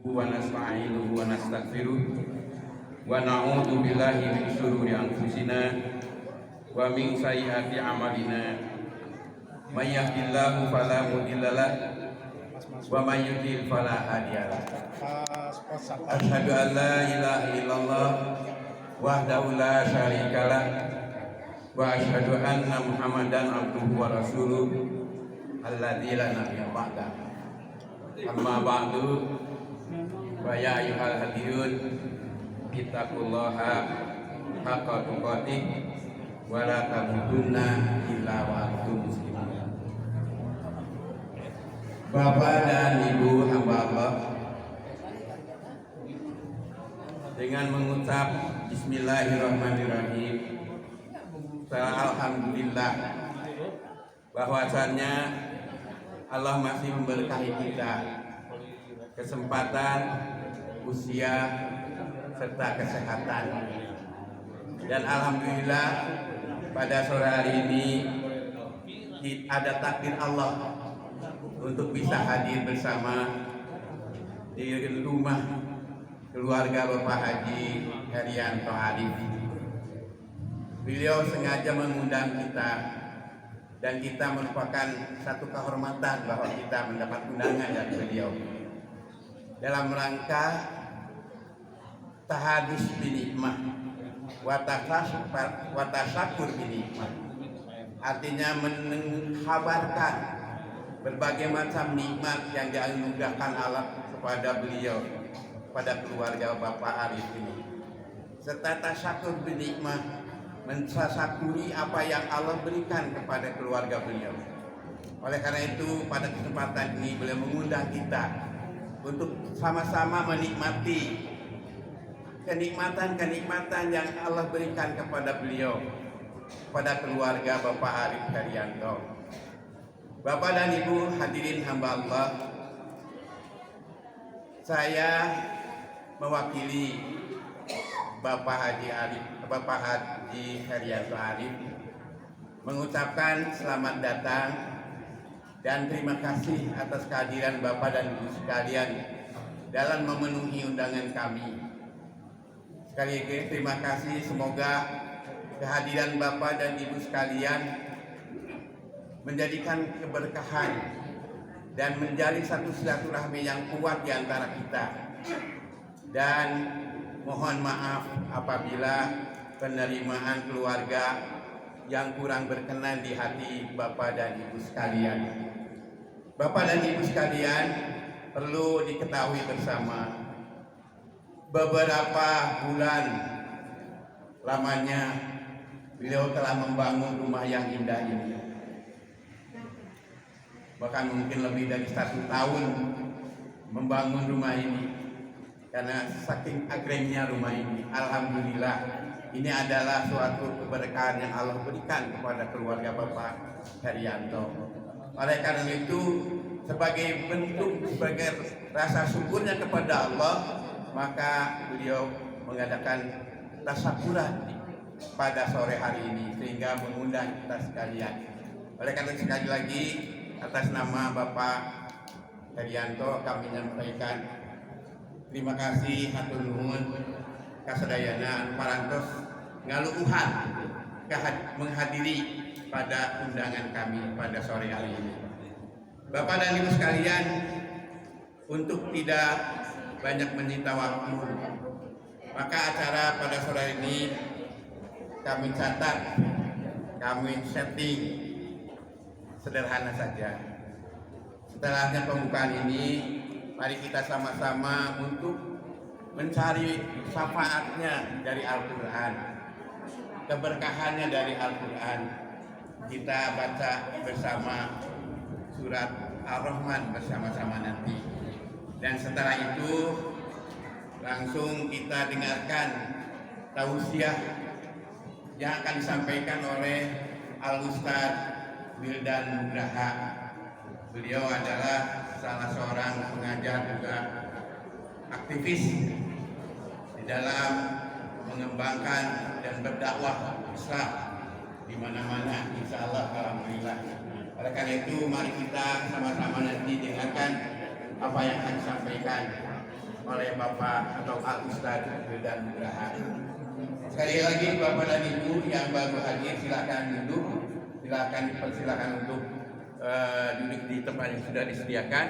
wa nasta'inuhu wa nastaghfiruh wa na'udzu billahi min syururi anfusina wa min sayyiati a'malina may yahdihillahu fala mudhillalah wa may yudhlil fala hadiyalah. Asyhadu an la ilaha illallah wahdahu la syarikalah wa asyhadu anna Muhammadan abduhu wa rasuluh alladzi la nabiyya ba'da. Amma ba'du, wa ya ayyuhal hadiyun ittaqullaha haqqa tuqatih wa la tamutunna illa wa antum muslimun. Bapak dan Ibu hamba Allah, dengan mengucap bismillahirrahmanirrahim, alhamdulillah bahwasannya Allah masih memberkahi kita kesempatan, usia, serta kesehatan. Dan alhamdulillah pada sore hari ini ada takdir Allah untuk bisa hadir bersama di rumah keluarga Bapak Haji Herianto Arif. Beliau sengaja mengundang kita, dan kita merupakan satu kehormatan bahwa kita mendapat undangan dari beliau dalam rangka tahadus binikmah wa tasyakur binikmah, artinya menghabarkan berbagai macam nikmat yang dianugerahkan Allah kepada beliau, pada keluarga Bapak Arif ini, serta tasyakur binikmah, mensyakuri apa yang Allah berikan kepada keluarga beliau. Oleh karena itu pada kesempatan ini beliau mengundang kita untuk sama-sama menikmati kenikmatan-kenikmatan yang Allah berikan kepada beliau, pada keluarga Bapak Arif Herianto. Bapak dan Ibu hadirin hamba Allah, saya mewakili Bapak Haji Herianto Arif mengucapkan selamat datang dan terima kasih atas kehadiran Bapak dan Ibu sekalian dalam memenuhi undangan kami. Sekali lagi terima kasih, semoga kehadiran Bapak dan Ibu sekalian menjadikan keberkahan dan menjadi satu silaturahmi yang kuat di antara kita. Dan mohon maaf apabila penerimaan keluarga yang kurang berkenan di hati Bapak dan Ibu sekalian. Bapak dan Ibu sekalian, perlu diketahui bersama, beberapa bulan lamanya beliau telah membangun rumah yang indah ini. Bahkan mungkin lebih dari 1 tahun membangun rumah ini, karena saking agrengnya rumah ini. Alhamdulillah, ini adalah suatu keberkahan yang Allah berikan kepada keluarga Bapak Herianto. Oleh karena itu, sebagai bentuk, sebagai rasa syukurnya kepada Allah, maka beliau mengadakan tasyakuran pada sore hari ini, sehingga mengundang kita sekalian. Oleh karena itu, sekali lagi atas nama Bapak Herianto kami menyampaikan terima kasih, hatur nuhun kasadayana parantos ngaluuhan menghadiri pada undangan kami pada sore hari ini. Bapak dan Ibu sekalian, untuk tidak banyak menyita waktu, maka acara pada sore ini kami catat, kami setting sederhana saja. Setelahnya pembukaan ini, mari kita sama-sama untuk mencari syafaatnya dari Al-Quran, keberkahannya dari Al-Quran. Kita baca bersama surat Ar-Rahman bersama-sama nanti. Dan setelah itu langsung kita dengarkan tausiah yang akan disampaikan oleh Al-Ustaz Wildan Nugraha. Beliau adalah salah seorang pengajar juga aktivis di dalam mengembangkan dan berdakwah Islam di mana-mana, insya Allah, alhamdulillah. Oleh karena itu, mari kita sama-sama nanti dengarkan apa yang akan disampaikan. oleh Bapak atau Al Ustaz dan Nugraha. Sekali lagi Bapak dan Ibu yang baru hadir, silakan duduk, silakan dipersilakan untuk duduk di tempat yang sudah disediakan.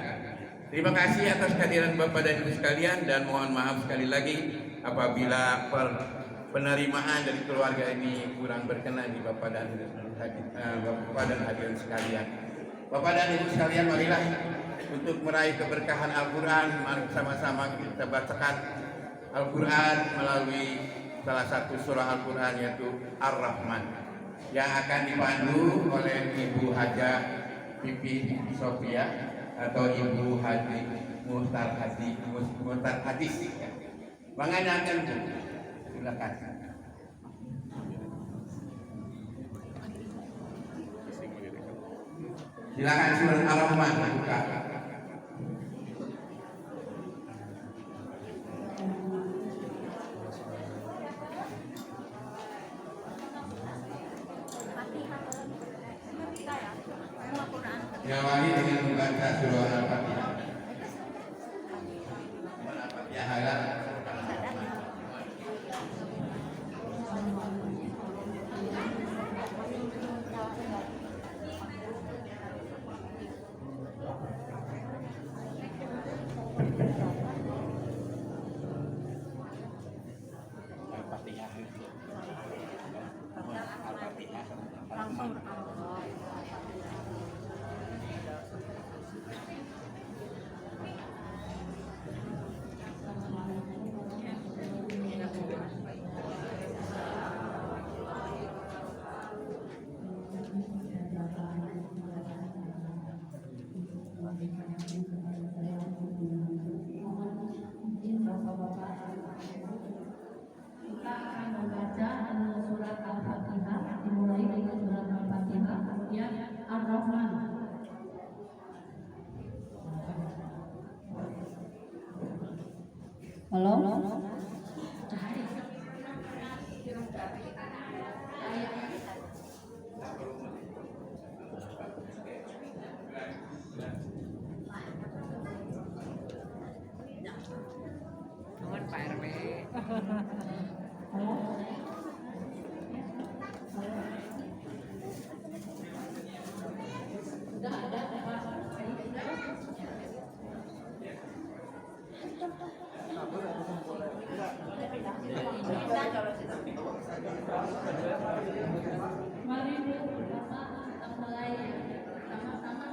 Terima kasih atas kehadiran Bapak dan Ibu sekalian, dan mohon maaf sekali lagi apabila penerimaan dari keluarga ini kurang berkenan di Bapak dan hadirin sekalian. Bapak dan Ibu sekalian, marilah untuk meraih keberkahan Al-Quran, mari sama-sama kita bacakan Al-Quran melalui salah satu surah Al-Quran, yaitu Ar-Rahman, yang akan dipandu oleh Ibu Hajah Pipi Sofia atau Ibu Haji Muhtar Hadis. Mengajarkan Bu, silakan. Silakan surah Ar-Rahman buka. Diawali dengan membaca surah Al-Fatihah. Al-Fatihah halal. Halo? Nuhun Pak RW. Mari kita mulai sama-sama.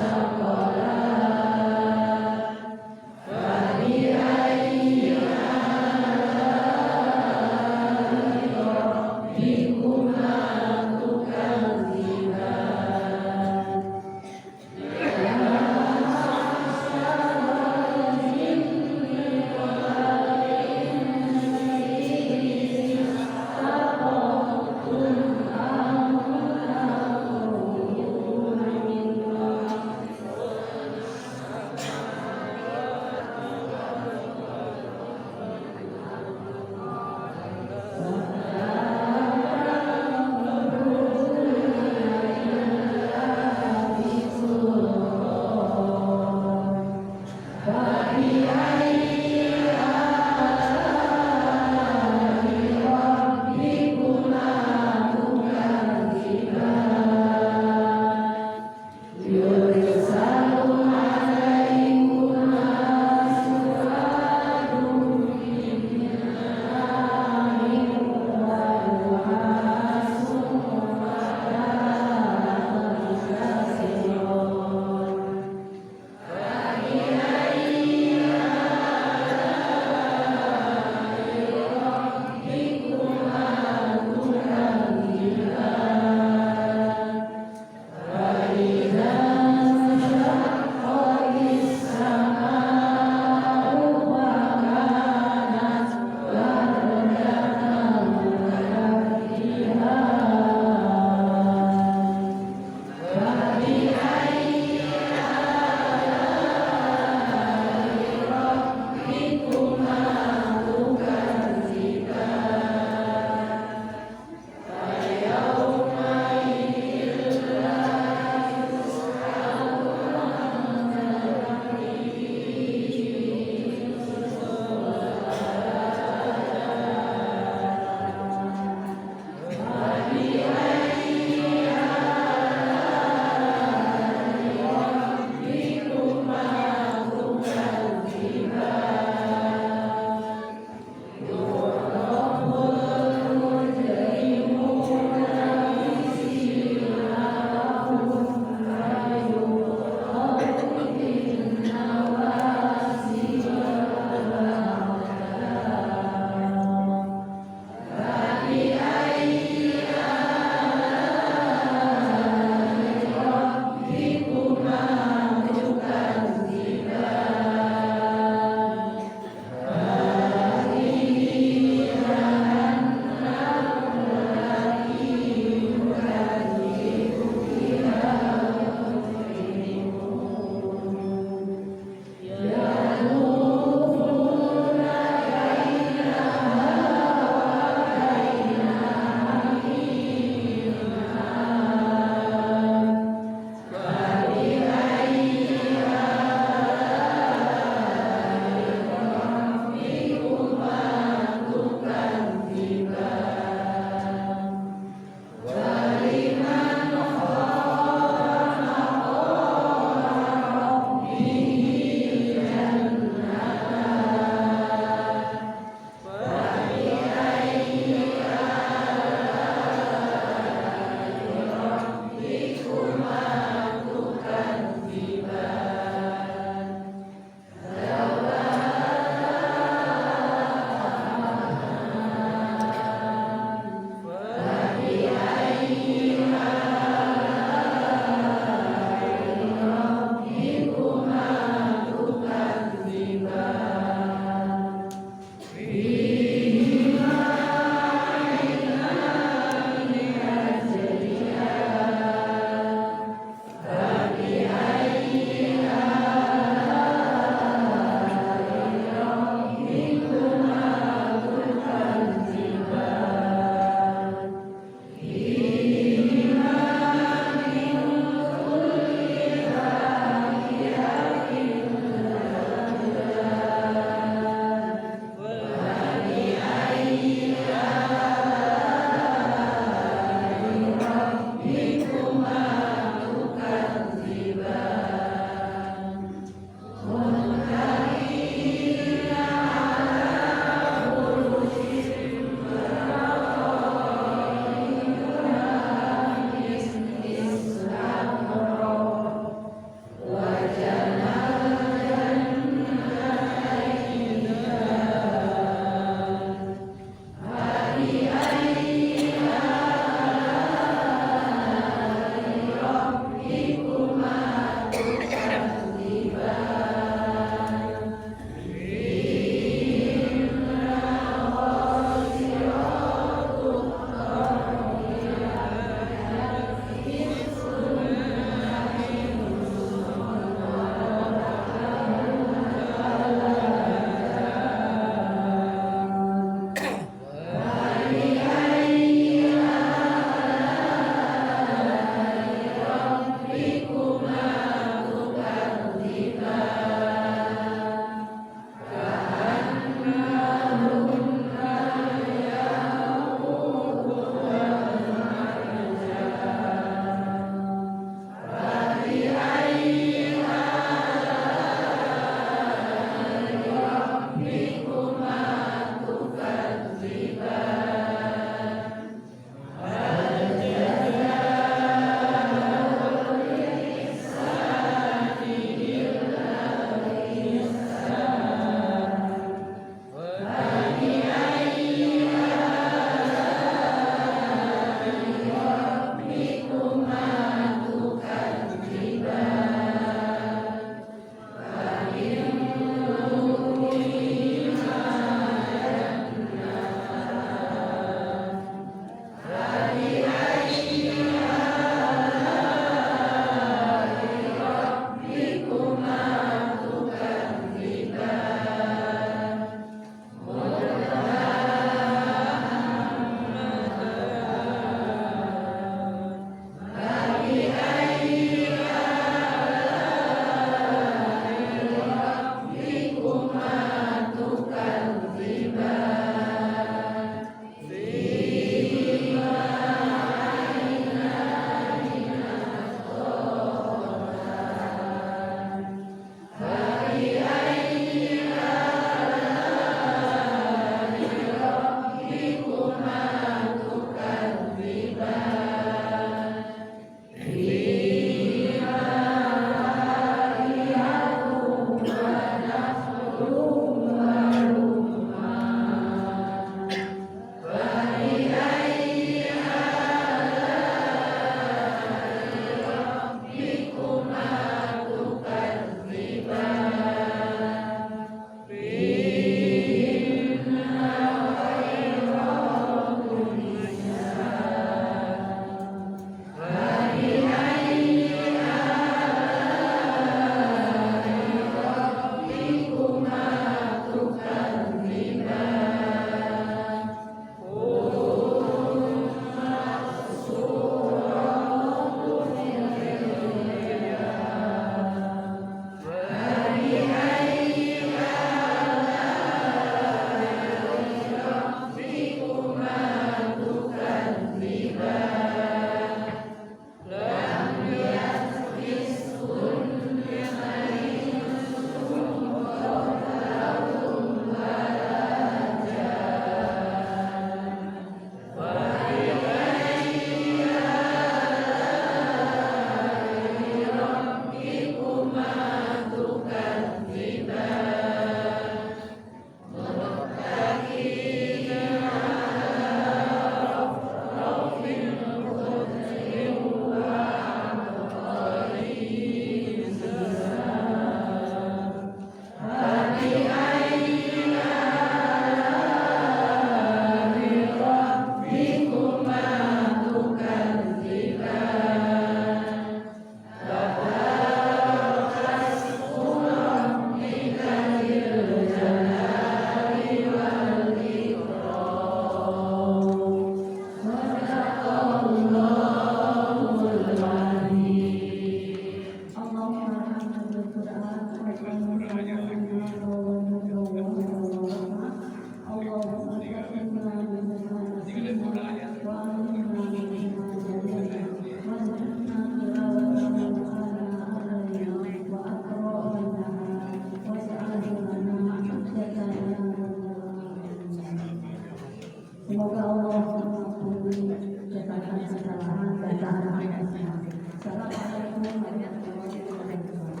Semoga Allah mengampuni kesalahan-kesalahan dan kesalahan. Assalamualaikum warahmatullahi wabarakatuh.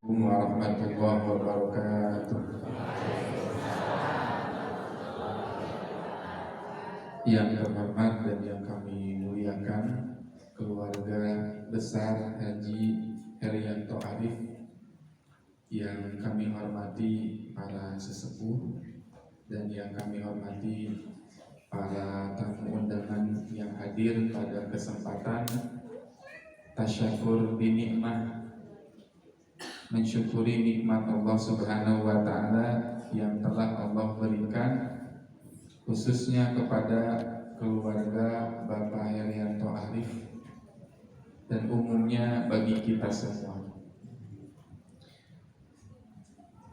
Warahmatullahi wabarakatuh. Yang terhormat dan yang kami muliakan keluarga besar Haji Herianto Arif, yang kami hormati para sesepuh dan yang kami hormati para tamu undangan yang hadir pada kesempatan tasyakur binikmah, mensyukuri nikmat Allah Subhanahu wa Ta'ala yang telah Allah berikan khususnya kepada keluarga Bapak Herianto Arif dan umumnya bagi kita semua.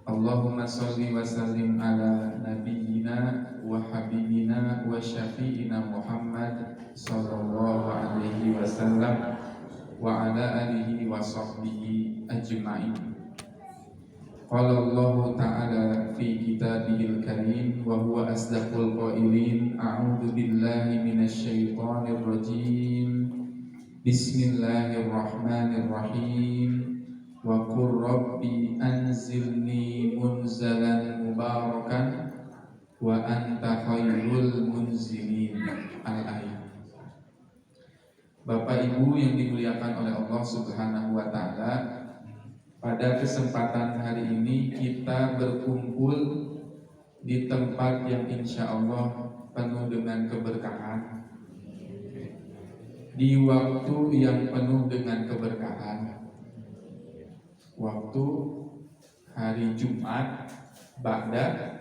Allahumma sholli wa sallim ala nabiyyina wa habibina wa syafi'ina Muhammad sallallahu alaihi wasallam wa ala alihi wa sahbihi ajma'in. Qala Allah Ta'ala fi kitabihil karim wa huwa asdaqul qailin, a'udzu billahi minasy syaithanir rajim. Bismillahirrahmanirrahim. Wa qur rabbi anzilni munzalan mubarakan wa anta khairul munzilin. Al-ayat. Bapak Ibu yang dimuliakan oleh Allah Subhanahu wa Ta'ala, pada kesempatan hari ini kita berkumpul di tempat yang insya Allah penuh dengan keberkahan, di waktu yang penuh dengan keberkahan, waktu hari Jumat ba'da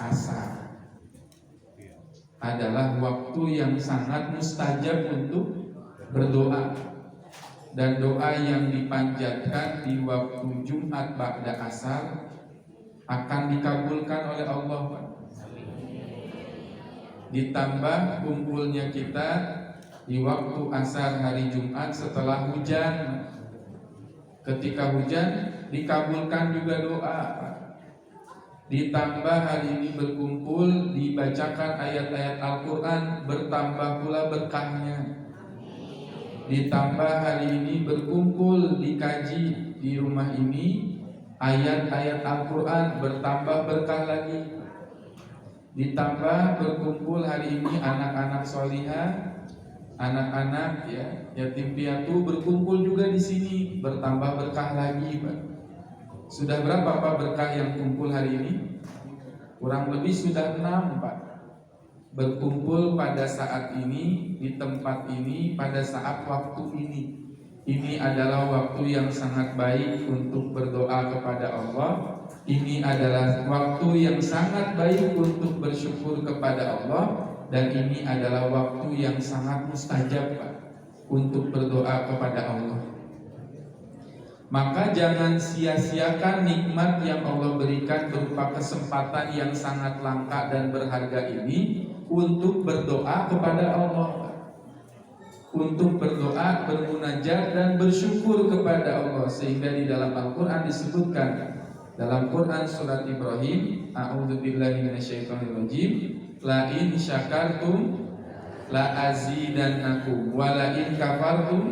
asar adalah waktu yang sangat mustajab untuk berdoa, dan doa yang dipanjatkan di waktu Jumat ba'da asar akan dikabulkan oleh Allah. Ditambah kumpulnya kita di waktu asar hari Jumat setelah hujan. Ketika hujan dikabulkan juga doa. Ditambah hari ini berkumpul dibacakan ayat-ayat Al-Quran, bertambah pula berkahnya. Ditambah hari ini berkumpul dikaji di rumah ini ayat-ayat Al-Quran, bertambah berkah lagi. Ditambah berkumpul hari ini anak-anak solihah, anak-anak yatim piatu berkumpul juga di sini, bertambah berkah lagi, Pak. Sudah berapa Pak berkah yang kumpul hari ini? Kurang lebih sudah 6, Pak. Berkumpul pada saat ini, di tempat ini, pada saat waktu ini. Ini adalah waktu yang sangat baik untuk berdoa kepada Allah. Ini adalah waktu yang sangat baik untuk bersyukur kepada Allah. Dan ini adalah waktu yang sangat mustajab, Pak, untuk berdoa kepada Allah. Maka jangan sia-siakan nikmat yang Allah berikan berupa kesempatan yang sangat langka dan berharga ini untuk berdoa kepada Allah, Pak. Untuk berdoa, bermunajat dan bersyukur kepada Allah. Sehingga di dalam Al-Quran disebutkan, dalam Quran surat Ibrahim, a'udzubillahi minasyaitonirrajim, la in syakartum la azidannakum wa la in kafartum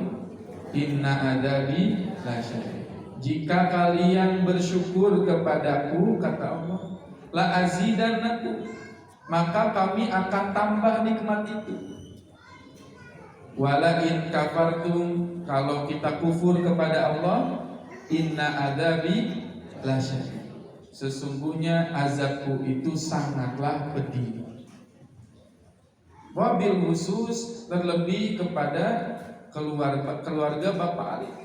inna adabi lasyadid. Jika kalian bersyukur kepadaku, kata Allah, la azidannakum, maka kami akan tambah nikmat itu. Wa la in kafartum, kalau kita kufur kepada Allah, inna adabi lasyadid, sesungguhnya azabku itu sangatlah pedih. Wabil khusus terlebih kepada keluarga Bapak Arif,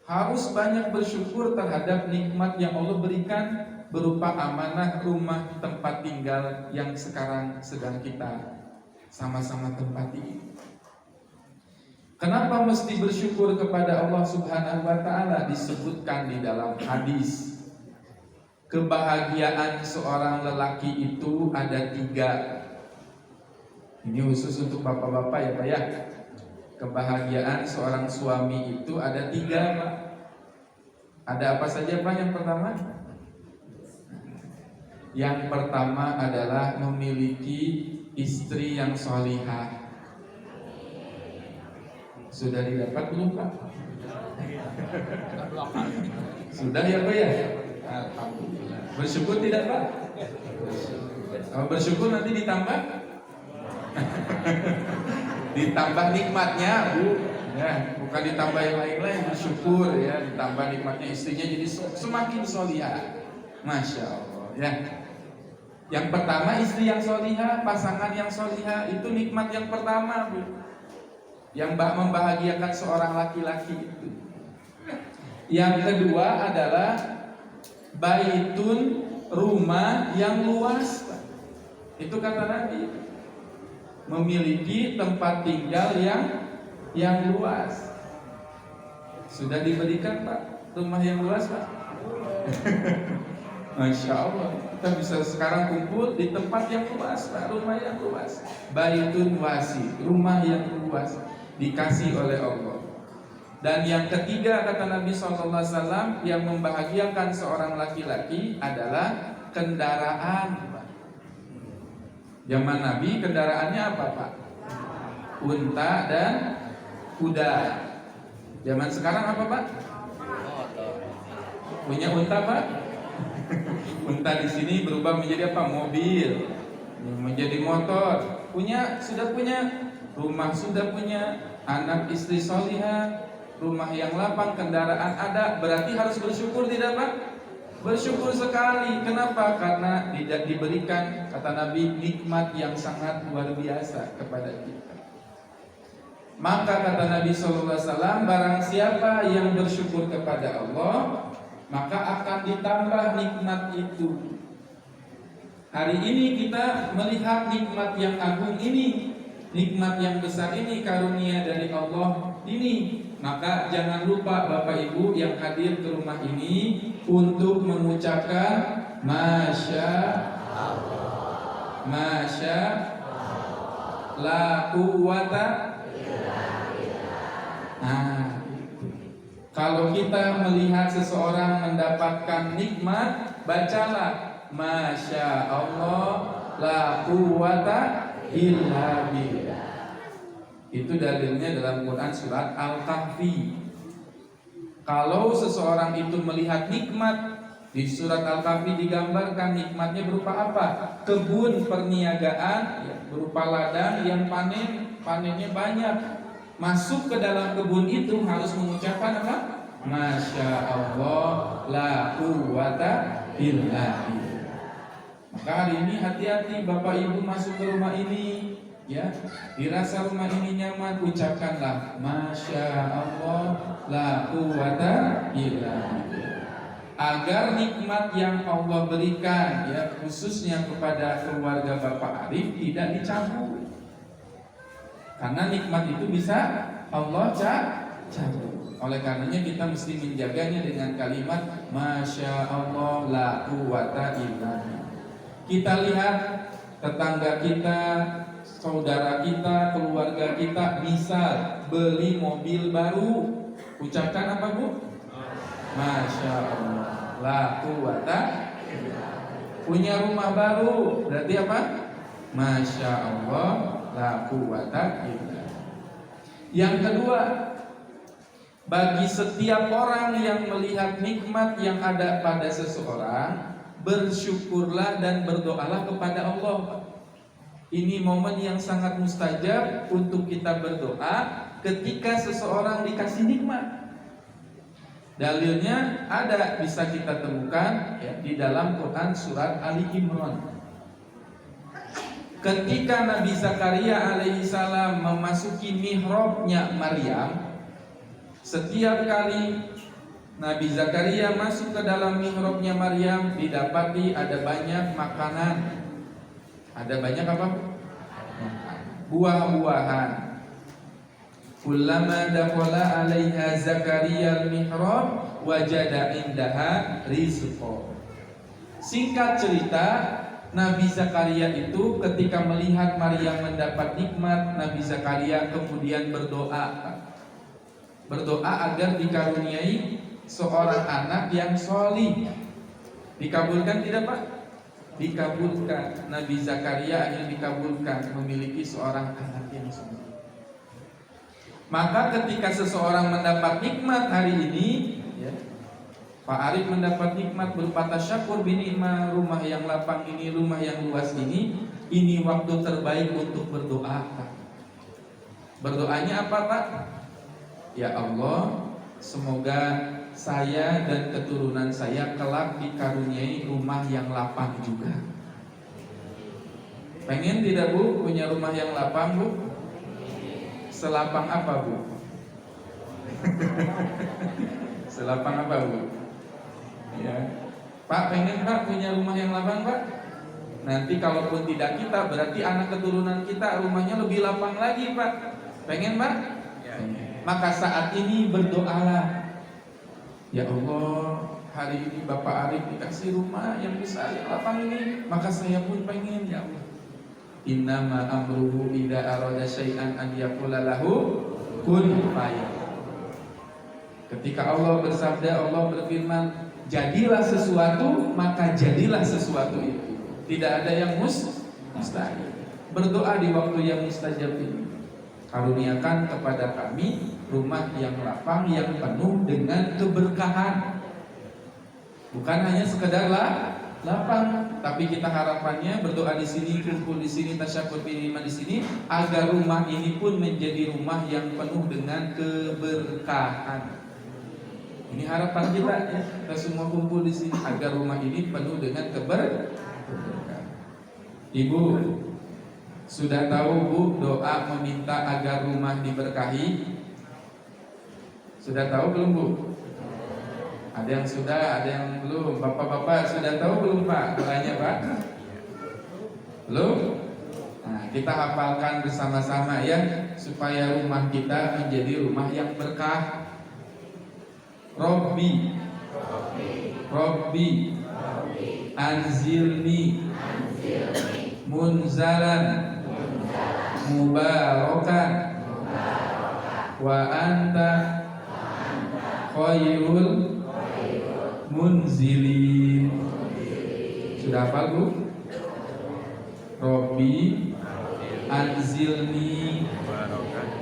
harus banyak bersyukur terhadap nikmat yang Allah berikan berupa amanah rumah tempat tinggal yang sekarang sedang kita sama-sama tempati. Kenapa mesti bersyukur kepada Allah Subhanahu wa taala? Disebutkan di dalam hadis. Kebahagiaan seorang lelaki itu ada 3. Ini khusus untuk bapak-bapak ya Pak ya. Kebahagiaan seorang suami itu ada 3 Pak. Ada apa saja Pak yang pertama? Yang pertama adalah memiliki istri yang sholihah. Sudah didapat belum Pak? Sudah ya Pak ya? Alhamdulillah. Bersyukur tidak Pak? Kalau bersyukur nanti ditambah? Ditambah nikmatnya Bu. Ya, bukan ditambah yang lain-lain. Bersyukur ya, ditambah nikmatnya istrinya jadi semakin sholihah. Masya Allah ya. Yang pertama istri yang sholihah, pasangan yang sholihah, itu nikmat yang pertama Bu, yang membahagiakan seorang laki-laki itu. Yang kedua adalah baitun, rumah yang luas. Itu kata Nabi, memiliki tempat tinggal yang luas. Sudah diberikan Pak rumah yang luas Pak? Masya Allah, kita bisa sekarang kumpul di tempat yang luas Pak, rumah yang luas. Baitun wasi, rumah yang luas dikasih oleh Allah. Dan yang ketiga kata Nabi SAW, yang membahagiakan seorang laki-laki adalah kendaraan. Zaman Nabi kendaraannya apa Pak? Unta dan kuda. Zaman sekarang apa Pak? Punya unta Pak? Unta di sini berubah menjadi apa? Mobil, menjadi motor. Sudah punya rumah, sudah punya anak istri sholihah, rumah yang lapang, kendaraan ada. Berarti harus bersyukur tidak Pak? Bersyukur sekali. Kenapa? Karena tidak diberikan, kata Nabi, nikmat yang sangat luar biasa kepada kita. Maka kata Nabi SAW, barang siapa yang bersyukur kepada Allah, maka akan ditambah nikmat itu. Hari ini kita melihat nikmat yang agung ini, nikmat yang besar ini, karunia dari Allah ini. Maka jangan lupa Bapak Ibu yang hadir ke rumah ini untuk mengucapkan Masya Allah, Masya la quwata. Nah, kalau kita melihat seseorang mendapatkan nikmat, bacalah Masya Allah la quwata illa billah. Itu dalilnya dalam Quran surat Al-Kahfi. Kalau seseorang itu melihat nikmat, di surat Al-Kahfi digambarkan nikmatnya berupa apa? Kebun perniagaan berupa ladang yang panennya banyak. Masuk ke dalam kebun itu harus mengucapkan apa? Masya Allah la quwata illa billah. Maka hari ini hati-hati Bapak Ibu masuk ke rumah ini, ya, dirasa rumah ini nyaman, ucapkanlah Masya Allah la quwata illa billah, agar nikmat yang Allah berikan, ya, khususnya kepada keluarga Bapak Arif tidak dicabut. Karena nikmat itu bisa Allah cabut. Oleh karenanya kita mesti menjaganya dengan kalimat Masya Allah la quwata illa billah. Kita lihat tetangga kita, saudara kita, keluarga kita bisa beli mobil baru, ucapkan apa Bu? Masya Allah la quwata. Punya rumah baru, berarti apa? Masya Allah la quwata illa. Yang kedua, bagi setiap orang yang melihat nikmat yang ada pada seseorang, bersyukurlah dan berdoalah kepada Allah. Ini momen yang sangat mustajab untuk kita berdoa ketika seseorang dikasih nikmat. Dalilnya ada, bisa kita temukan, ya, di dalam Quran surat Ali Imran. Ketika Nabi Zakaria alaihissalam memasuki mihrabnya Maryam, setiap kali Nabi Zakaria masuk ke dalam mihrabnya Maryam, didapati ada banyak makanan. Ada banyak apa? Buah-buahan. Kullama dakhala 'alaiha Zakaria al-mihrab wajada indaha rizqa. Singkat cerita, Nabi Zakaria itu ketika melihat Maryam mendapat nikmat, Nabi Zakaria kemudian berdoa. Berdoa agar dikaruniai seorang anak yang sholih. Dikabulkan tidak, Pak? Dikabulkan. Nabi Zakaria akhirnya dikabulkan memiliki seorang anak yang sholih. Maka ketika seseorang mendapat nikmat hari ini, ya, Pak Arif mendapat nikmat berupa tasyakur binikmah, rumah yang lapang ini, rumah yang luas ini waktu terbaik untuk berdoa. Berdoanya apa, Pak? Ya Allah, semoga saya dan keturunan saya kelak dikaruniai rumah yang lapang juga. Pengen tidak, Bu, punya rumah yang lapang, Bu? Selapang apa, Bu? Selapang apa, Bu? Ya. Pak, pengen Pak punya rumah yang lapang, Pak? Nanti kalaupun tidak kita, berarti anak keturunan kita rumahnya lebih lapang lagi, Pak. Pengen, Pak? Ya. Maka saat ini berdoalah. Ya Allah, hari ini Bapak Arif dikasih rumah yang besar, yang lapang ini, maka saya pun pengen, ya Allah. Innama amruhu idza arada syai'an an yaqula lahu kun fayakun. Ketika Allah bersabda, Allah berfirman, jadilah sesuatu, maka jadilah sesuatu itu. Tidak ada yang mustahil. Berdoa di waktu yang mustajab ini. Karuniakan kepada kami rumah yang lapang, yang penuh dengan keberkahan. Bukan hanya sekedar lapang, tapi kita harapannya berdoa di sini, kumpul di sini, tasyakur di sini, agar rumah ini pun menjadi rumah yang penuh dengan keberkahan. Ini harapan kita, ya, kita semua kumpul di sini agar rumah ini penuh dengan keberkahan. Ibu sudah tahu, Bu, doa meminta agar rumah diberkahi? Sudah tahu belum, Bu? Ada yang sudah, ada yang belum. Bapak-bapak sudah tahu belum, Pak? Doanya, Pak? Belum? Nah, kita hafalkan bersama-sama ya, supaya rumah kita menjadi rumah yang berkah. Robbi anzilni munzalan mubarakan wa anta khairul munzilin. Sudah hafal, Bu? Robbi anzilni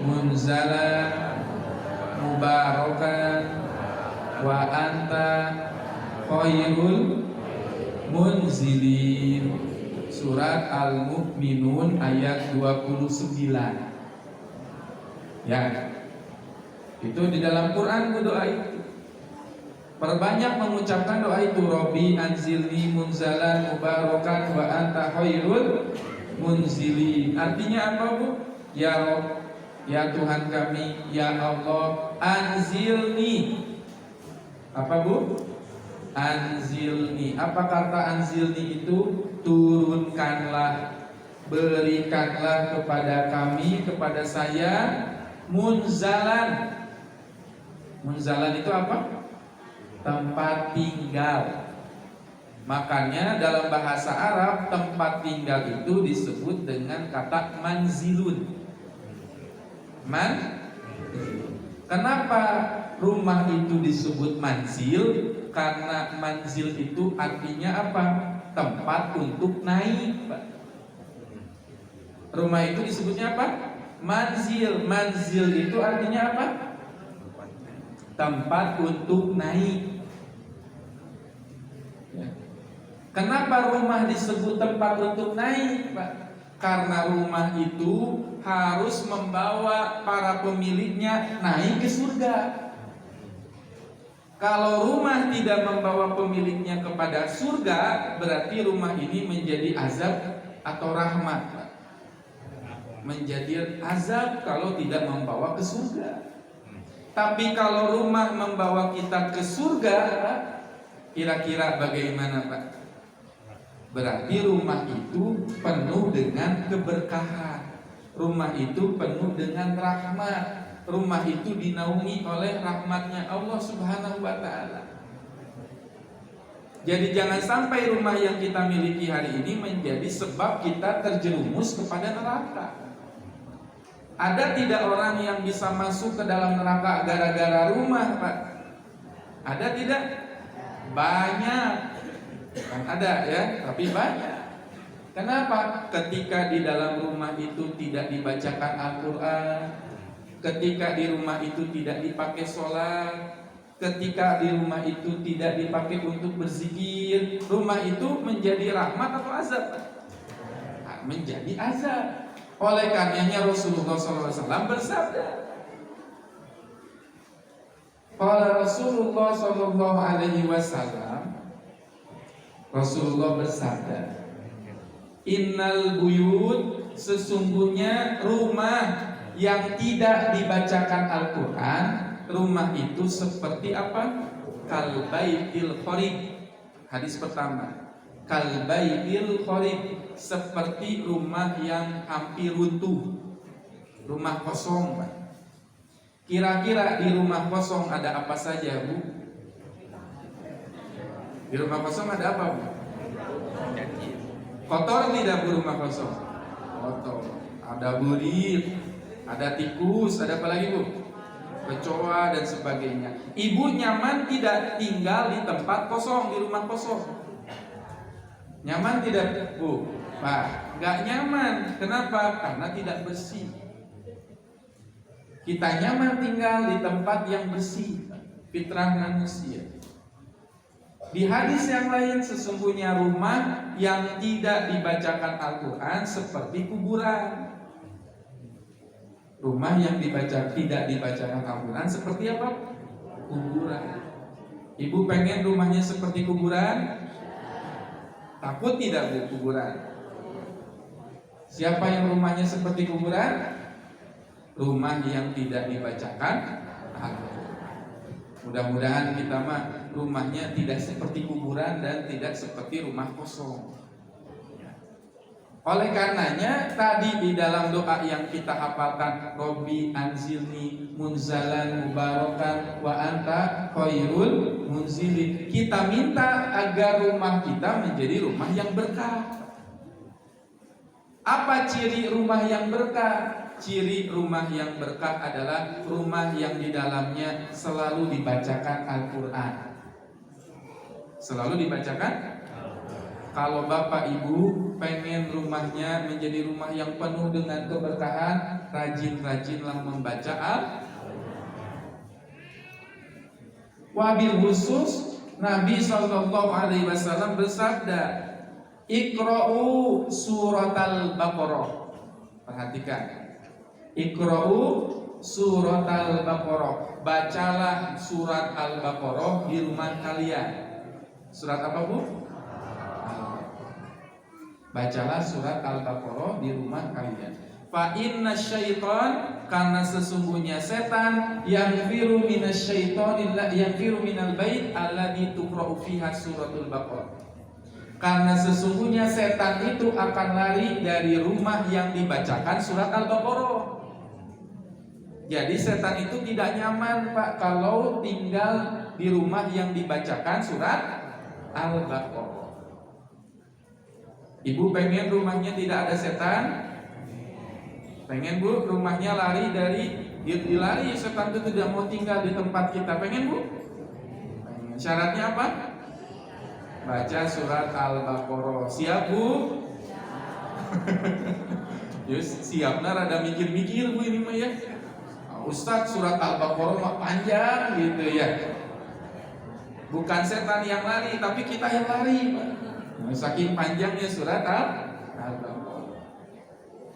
munzalan mubarakan wa anta khairul munzilin. Surat Al-Mu'minun ayat 29. Ya. Itu di dalam Quran, Bu, doa itu. Perbanyak mengucapkan doa itu. Robbi anzilni munzalan mubarakan wa anta khairul munzilin. Artinya apa, Bu? Ya Rabb, ya Tuhan kami, ya Allah, anzilni. Apa, Bu? Anzilni. Apa kata anzilni itu? Turunkanlah, berikanlah kepada kami, kepada saya, munzalan. Munzalan itu apa? Tempat tinggal. Makanya dalam bahasa Arab tempat tinggal itu disebut dengan kata manzilun. Kenapa rumah itu disebut manzil? Karena manzil itu artinya apa? Tempat untuk naik, Pak. Rumah itu disebutnya apa? Manzil. Manzil itu artinya apa? Tempat untuk naik. Ya. Kenapa rumah disebut tempat untuk naik, Pak? Karena rumah itu harus membawa para pemiliknya naik ke surga. Kalau rumah tidak membawa pemiliknya kepada surga, berarti rumah ini menjadi azab atau rahmat, Pak. Menjadi azab kalau tidak membawa ke surga. Tapi kalau rumah membawa kita ke surga, kira-kira bagaimana, Pak? Berarti rumah itu penuh dengan keberkahan. Rumah itu penuh dengan rahmat. rumah itu dinaungi oleh rahmatnya Allah Subhanahu wa ta'ala. Jadi jangan sampai rumah yang kita miliki hari ini menjadi sebab kita terjerumus kepada neraka. Ada tidak orang yang bisa masuk ke dalam neraka gara-gara rumah, Pak? Ada tidak? Banyak. Kan ada ya, tapi banyak. Kenapa? Ketika di dalam rumah itu tidak dibacakan Al-Quran, ketika di rumah itu tidak dipakai sholat, ketika di rumah itu tidak dipakai untuk berzikir, rumah itu menjadi rahmat atau azab? Menjadi azab. Oleh karenanya Rasulullah SAW bersabda, qala Rasulullah SAW, Rasulullah bersabda, innal buyut, sesungguhnya rumah yang tidak dibacakan Al-Quran, rumah itu seperti apa? Kalbaitil kharib. Hadis pertama, kalbaitil kharib, seperti rumah yang hampir runtuh, rumah kosong. Kira-kira di rumah kosong ada apa saja, Bu? Di rumah kosong ada apa, Bu? Kotor tidak, Bu, rumah kosong? Kotor. Ada burit, ada tikus, ada apa lagi, Bu? Kecoa dan sebagainya. Ibu nyaman tidak tinggal di tempat kosong, di rumah kosong? Nyaman tidak, Bu? Pak, nggak nyaman. Kenapa? Karena tidak bersih. Kita nyaman tinggal di tempat yang bersih, fitrah manusia. Di hadis yang lain, sesungguhnya rumah yang tidak dibacakan Al-Quran seperti kuburan. Rumah yang tidak dibacakan Al-Quran seperti apa? Kuburan. Ibu pengen rumahnya seperti kuburan? Takut tidak, Bu, kuburan? Siapa yang rumahnya seperti kuburan? Rumah yang tidak dibacakan Al-Quran. Mudah-mudahan kita mah rumahnya tidak seperti kuburan dan tidak seperti rumah kosong. Oleh karenanya tadi di dalam doa yang kita hafalkan, Robbi anzilni munzalan mubarakan wa anta khairul munzilin, kita minta agar rumah kita menjadi rumah yang berkah. Apa ciri rumah yang berkah? Ciri rumah yang berkah adalah rumah yang di dalamnya selalu dibacakan Al-Quran. Selalu dibacakan. Kalau Bapak Ibu pengen rumahnya menjadi rumah yang penuh dengan keberkahan, rajin-rajinlah membaca Al-Quran. Wabil khusus Nabi SAW bersabda, Iqra'u surat Al-Baqarah. Perhatikan, Iqra'u surat Al-Baqarah. Bacalah surat Al-Baqarah di rumah kalian. Surat apa, Bu? Bacalah surat Al-Baqarah di rumah kalian. Fa inna syaitan, karena sesungguhnya setan yanfiru minal bait alladzi tuqra'u fiha suratul Baqarah. Karena sesungguhnya setan itu akan lari dari rumah yang dibacakan surat Al-Baqarah. Jadi setan itu tidak nyaman, Pak, kalau tinggal di rumah yang dibacakan surat Al-Baqarah. Ibu pengen rumahnya tidak ada setan? Pengen, Bu, rumahnya lari dari dilari setan itu tidak mau tinggal di tempat kita. Pengen, Bu? Pengen. Syaratnya apa? Baca surat Al-Baqarah. Siap, Bu? Yes, siapnya rada mikir-mikir, Bu, ini mah ya. Ustadz, surat Al-Baqarah mah panjang gitu ya. Bukan setan yang lari, tapi kita yang lari, Pak. Saking panjangnya surat Al-Baqarah.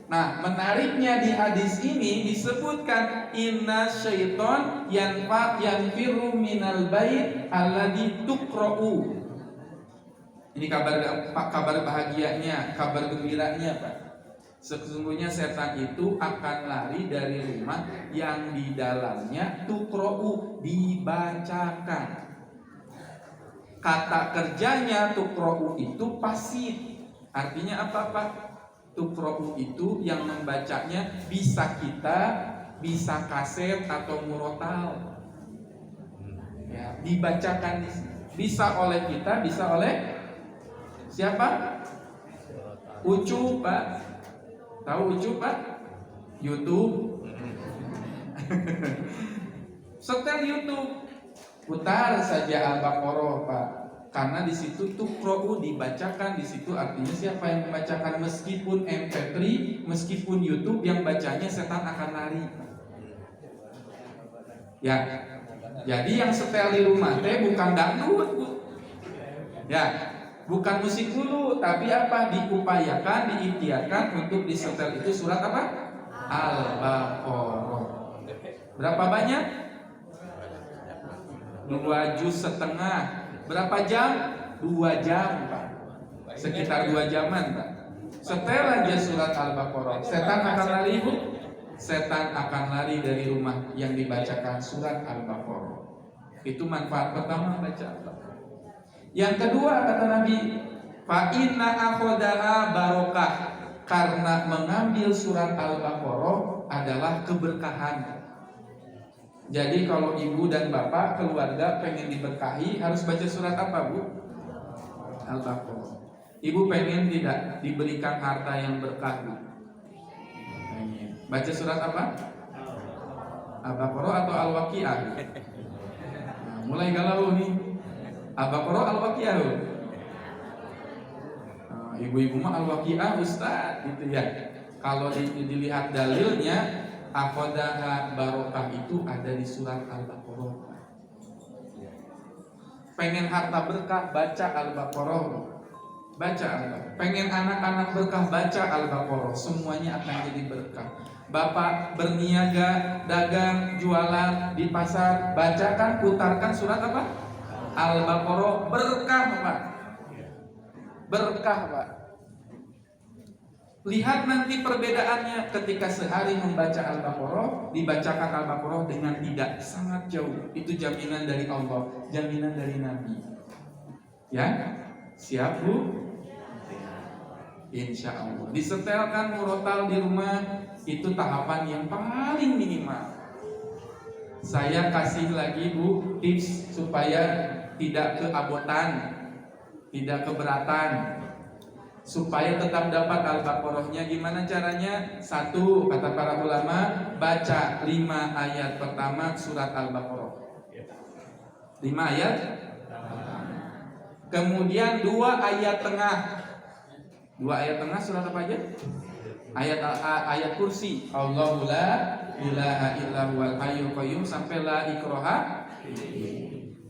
Nah, menariknya di hadis ini disebutkan inna syaiton yanfiru minal bait alladzi tuqra'u. Ini kabar bahagianya, kabar gembiranya, Pak. Sesungguhnya setan itu akan lari dari rumah yang di dalamnya tuqra'u, dibacakan. Kata kerjanya tuqra'u itu pasif. Artinya apa, Pak? Tuqra'u itu yang membacanya bisa kita bisa kaset atau murotal. Ya, dibacakan bisa oleh kita, bisa oleh siapa? Ucup, Pak. Tahu Ucup, Pak? YouTube. Setel YouTube, putar saja Al-Baqarah, Pak. Karena di situ tuqra'u dibacakan, di situ artinya siapa yang membacakan, meskipun MP3, meskipun YouTube yang bacanya setan akan lari. Ya. Jadi yang setel di rumah teh bukan dangdut, Bu. Ya, bukan musik dulu, tapi apa? Diupayakan, diikhtiarkan untuk disetel itu surat apa? Al-Baqarah. Berapa banyak? 2,5 juz. Berapa jam? 2 jam, Pak. Sekitar 2 jaman, Pak. Setel aja surat Al-Baqarah. Setan akan lari, Bu. Setan akan lari dari rumah yang dibacakan surat Al-Baqarah. Itu manfaat pertama baca Al-Baqarah. Yang kedua kata Nabi, fa inna akhodaha barokah, karena mengambil surat Al-Baqarah adalah keberkahan. Jadi kalau ibu dan bapak keluarga pengen diberkahi harus baca surat apa, Bu? Al-Baqarah. Ibu pengen tidak diberikan harta yang berkah, Bu? Baca surat apa? Al-Baqarah atau Al-Waqiah? Nah, mulai galau nih. Al-Baqarah, Al-Waqiah. Nah, ibu-ibu mah Al-Waqiah, Ustaz, gitu ya. Kalau dilihat dalilnya, akhodaha barokah itu ada di surat Al-Baqarah. Pengen harta berkah, baca Al-Baqarah. Baca Al-Baqarah. Pengen anak-anak berkah, baca Al-Baqarah. Semuanya akan jadi berkah. Bapak berniaga, dagang, jualan di pasar, bacakan, putarkan surat apa? Al-Baqarah. Berkah, Pak. Berkah, Pak. Lihat nanti perbedaannya ketika sehari membaca Al-Baqarah, dibacakan Al-Baqarah dengan tidak, sangat jauh. Itu jaminan dari Allah, jaminan dari Nabi. Ya, siap, Bu? Insya Allah. Disetelkan murotal di rumah, itu tahapan yang paling minimal. Saya kasih lagi, Bu, tips supaya tidak keabotan, tidak keberatan, supaya tetap dapat Al-Baqarahnya. Gimana caranya? 1, kata para ulama, baca 5 ayat pertama surat Al-Baqarah. 5 ayat. Kemudian 2 ayat tengah. 2 ayat tengah surat apa aja? Ayat kursi. Allahu la ilaha illa huwal hayyul qayyum sampai la ikraha.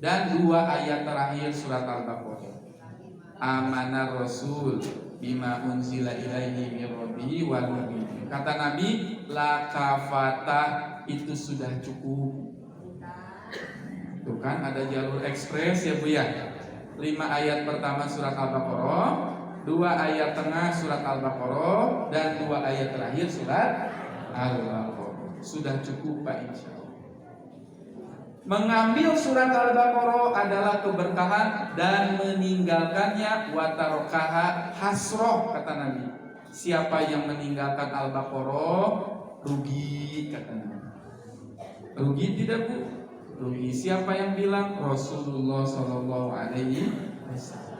Dan 2 ayat terakhir surat Al-Baqarah. Amanar Rasul bima unzila ilaihi mir rabbihi wal mu'minin. Kata Nabi, la kafatah, itu sudah cukup. Tuh kan ada jalur ekspres ya, Bu ya. 5 ayat pertama surat Al-Baqarah, 2 ayat tengah surat Al-Baqarah, dan 2 ayat terakhir surat Al-Baqarah. Sudah cukup, Pak, insya Allah. Mengambil surat Al-Baqarah adalah keberkahan, dan meninggalkannya watarokaha hasroh, kata Nabi. Siapa yang meninggalkan Al-Baqarah rugi, kata Nabi. Rugi tidak, Bu? Rugi. Siapa yang bilang? Rasulullah Shallallahu Alaihi Wasallam.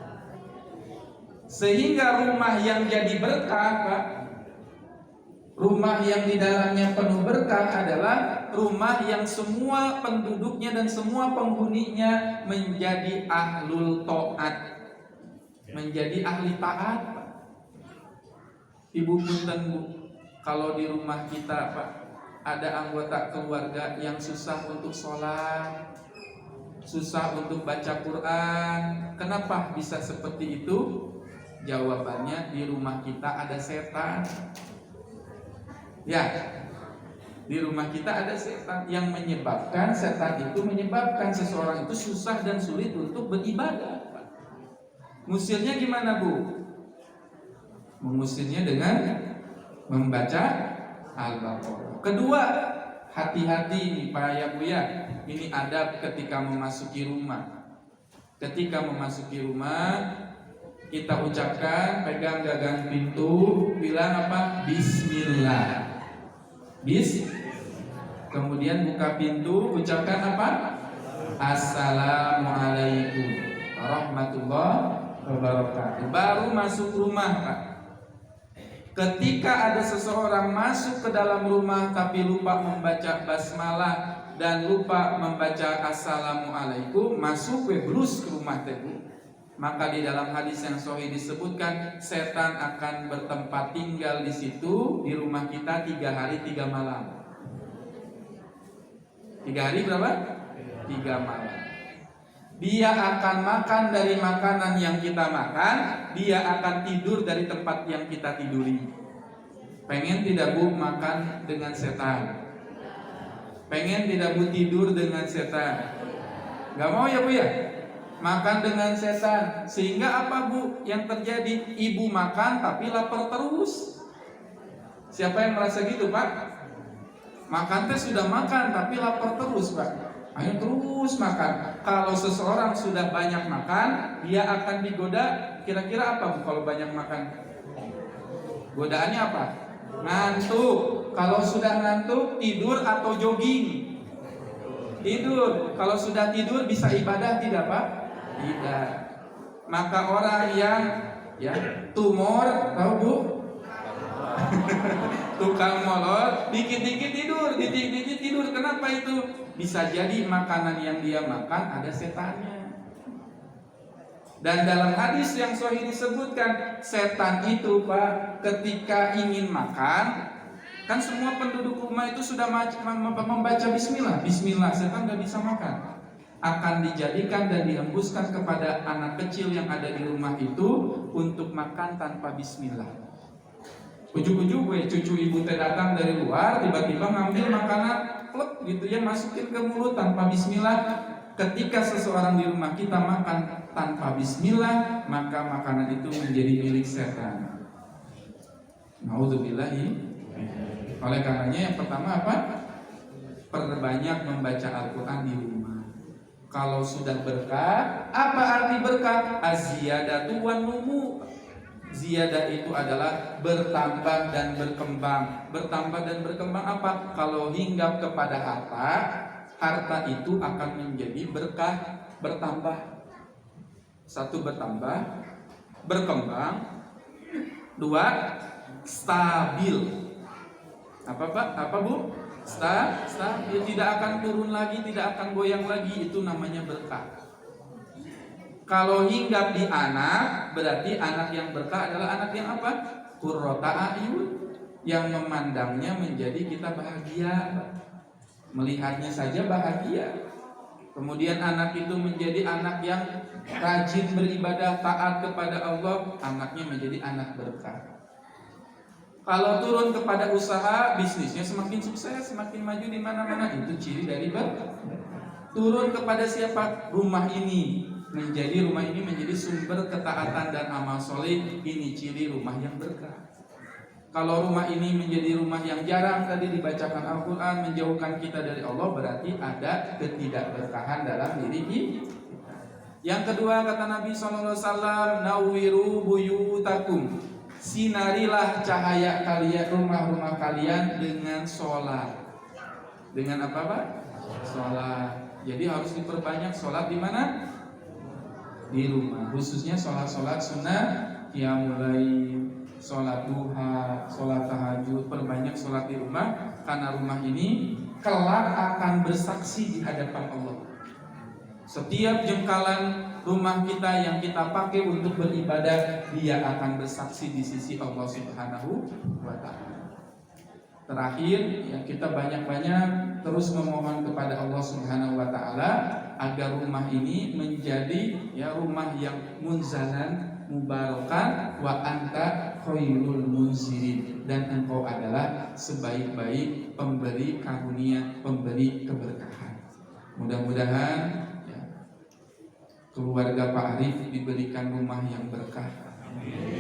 Sehingga rumah yang jadi berkah, Pak, rumah yang di dalamnya penuh berkah adalah rumah yang semua penduduknya dan semua penghuninya menjadi ahlul taat, menjadi ahli taat, Pak. Ibu punten, Bu, kalau di rumah kita, Pak, ada anggota keluarga yang susah untuk sholat, susah untuk baca Quran. Kenapa bisa seperti itu? Jawabannya, di rumah kita ada setan. Ya, di rumah kita ada setan yang menyebabkan, setan itu menyebabkan seseorang itu susah dan sulit untuk beribadah. Ngusirnya gimana, Bu? Mengusirnya dengan membaca Al-Baqarah. Kedua, hati-hati nih Pak ya, Bu ya. Ini adab ketika memasuki rumah. Ketika memasuki rumah, kita ucapkan, pegang gagang pintu, bilang apa? Bismillah. Kemudian buka pintu, ucapkan apa? Assalamualaikum warahmatullahi wabarakatuh. Baru masuk rumah, Pak. Ketika ada seseorang masuk ke dalam rumah tapi lupa membaca basmalah dan lupa membaca assalamualaikum, masuk webrus ke rumah tadi, maka di dalam hadis yang sahih disebutkan setan akan bertempat tinggal di situ di rumah kita 3 hari 3 malam. 3 hari berapa? 3 malam. Dia akan makan dari makanan yang kita makan, dia akan tidur dari tempat yang kita tiduri. Pengen tidak Bu makan dengan setan? Pengen tidak Bu tidur dengan setan? Gak mau ya Bu ya? Makan dengan setan. Sehingga apa Bu yang terjadi? Ibu makan tapi lapar terus. Siapa yang merasa gitu Pak? Makan teh sudah makan tapi lapar terus Pak. Ayo terus makan. Kalau seseorang sudah banyak makan, dia akan digoda. Kira-kira apa Bu kalau banyak makan? Godaannya apa? Ngantuk. Kalau sudah ngantuk, tidur atau jogging? Tidur. Kalau sudah tidur bisa ibadah tidak Pak? Tidak. Maka orang yang tumor, tahu Bu? Tukang molor, dikit-dikit tidur, dikit-dikit tidur. Kenapa itu? Bisa jadi makanan yang dia makan ada setannya. Dan dalam hadis yang sahih disebutkan, setan itu Pak, ketika ingin makan, kan semua penduduk rumah itu sudah membaca bismillah. Bismillah, setan gak bisa makan. Akan dijadikan dan dihembuskan kepada anak kecil yang ada di rumah itu untuk makan tanpa bismillah. Ujuk-ujuk cucu ibu teh datang dari luar, tiba-tiba ngambil makanan plek gitu ya, masukin ke mulut tanpa bismillah. Ketika seseorang di rumah kita makan tanpa bismillah, maka makanan itu menjadi milik setan. Nauzubillahi. Oleh karenanya yang pertama apa? Perbanyak membaca Al-Quran di rumah. Kalau sudah berkah, apa arti berkah? Az-ziyadatu wan numu. Ziyadah itu adalah bertambah dan berkembang. Bertambah dan berkembang apa? Kalau hinggap kepada harta, harta itu akan menjadi berkah, bertambah. 1, bertambah, berkembang. 2, stabil. Apa Pak? Apa Bu? Stabil, tidak akan turun lagi, tidak akan goyang lagi. Itu namanya berkah. Kalau hinggap di anak, berarti anak yang berkah adalah anak yang apa? Qurrata a'yun, yang memandangnya menjadi kita bahagia, melihatnya saja bahagia. Kemudian anak itu menjadi anak yang rajin beribadah, taat kepada Allah, anaknya menjadi anak berkah. Kalau turun kepada usaha, bisnisnya semakin sukses, semakin maju di mana-mana, itu ciri dari berkah. Turun kepada siapa? Rumah ini menjadi sumber ketaatan dan amal soleh, ini ciri rumah yang berkah. Kalau rumah ini menjadi rumah yang jarang tadi dibacakan Al-Quran, menjauhkan kita dari Allah, berarti ada ketidakberkahan dalam diri kita. Yang kedua kata Nabi SAW, nawiru buyutakum, sinarilah cahaya kalian, rumah-rumah kalian dengan sholat. Dengan apa Pak? Sholat. Jadi harus diperbanyak sholat di mana? Di rumah, khususnya sholat-sholat sunnah, qiyamul lail, sholat duha, sholat tahajud. Perbanyak sholat di rumah, karena rumah ini kelak akan bersaksi di hadapan Allah. Setiap jengkalan rumah kita yang kita pakai untuk beribadah, dia akan bersaksi di sisi Allah Subhanahu wa ta'ala. Terakhir, ya, kita banyak-banyak terus memohon kepada Allah Subhanahu wa ta'ala agar rumah ini menjadi rumah yang munzalan, mubarakan, wa anta khairul munzilin, dan engkau adalah sebaik-baik pemberi karunia, pemberi keberkahan. Mudah-mudahan keluarga Pak Arif diberikan rumah yang berkah,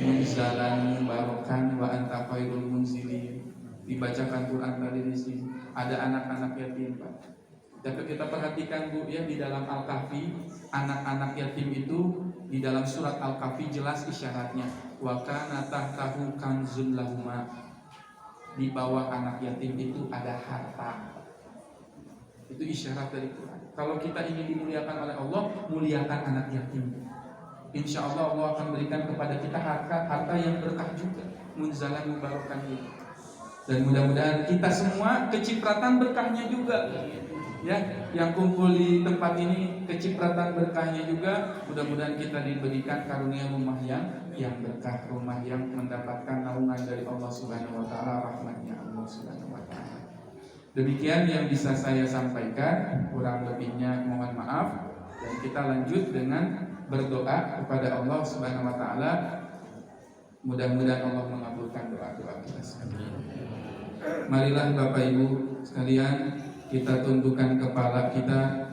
munzalan, mubarakan, wa anta khairul munzilin. Dibacakan Quran tadi di sini. Ada anak-anak yatim Pak. Tapi kita perhatikan Bu ya, di dalam Al-Kahfi, anak-anak yatim itu di dalam surat Al-Kahfi jelas isyaratnya. Wa kana tahtahu kanzul lahuma. Di bawah anak yatim itu ada harta. Itu isyarat dari Quran. Kalau kita ingin dimuliakan oleh Allah, muliakan anak yatim. Insya Allah Allah akan berikan kepada kita harta yang berkah juga, munzalan mubarakan ini. Dan mudah-mudahan kita semua kecipratan berkahnya juga. Ya, yang kumpul di tempat ini kecipratan berkahnya juga. Mudah-mudahan kita diberikan karunia rumah yang berkah, rumah yang mendapatkan naungan dari Allah Subhanahu wa taala, rahmatnya Allah Subhanahu wa taala. Demikian yang bisa saya sampaikan, kurang lebihnya mohon maaf, dan kita lanjut dengan berdoa kepada Allah Subhanahu wa taala. Mudah-mudahan Allah mengabulkan doa-doa kita sekalian. Marilah Bapak Ibu sekalian, kita tundukkan kepala kita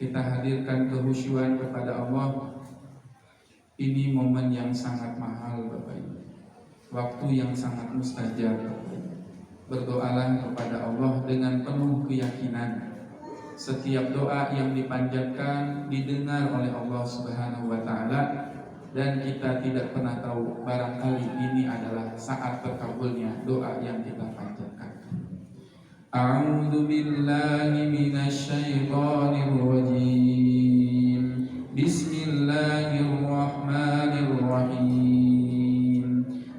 hadirkan kehusyuan kepada Allah. Ini momen yang sangat mahal Bapak Ibu, waktu yang sangat mustajab. Berdoalah kepada Allah dengan penuh keyakinan. Setiap doa yang dipanjatkan didengar oleh Allah Subhanahu wa taala, dan kita tidak pernah tahu, barangkali ini adalah saat terkabulnya doa yang kita panjatkan. A'udzu billahi minasy syaithanir rajim. Bismillahirrahmanirrahim.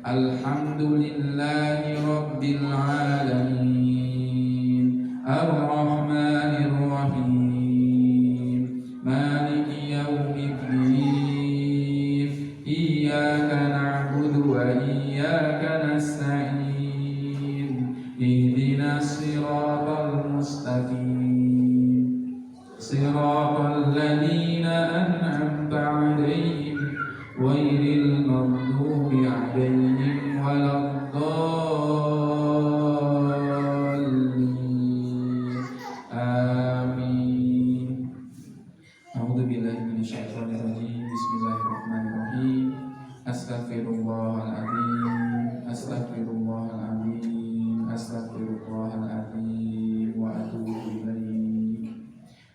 Alhamdulillahi rabbil alamin. Ar-Rahmanir Rahim. Maliki yaumiddin. Iyyaka na'budu wa iyyaka nasta'in. Ihdinas siratal mustaqim. Siratal ladzina an'amta 'alaihim ghairil maghdubi 'alaihim waladdallin. Amin. A'udzu billahi minasyaitonir rajim. Bismillahirrahmanirrahim. Astaghfirullahaladzim. Astaghfirullahaladzim. Astaghfirullahaladzim wa atubu ilaih.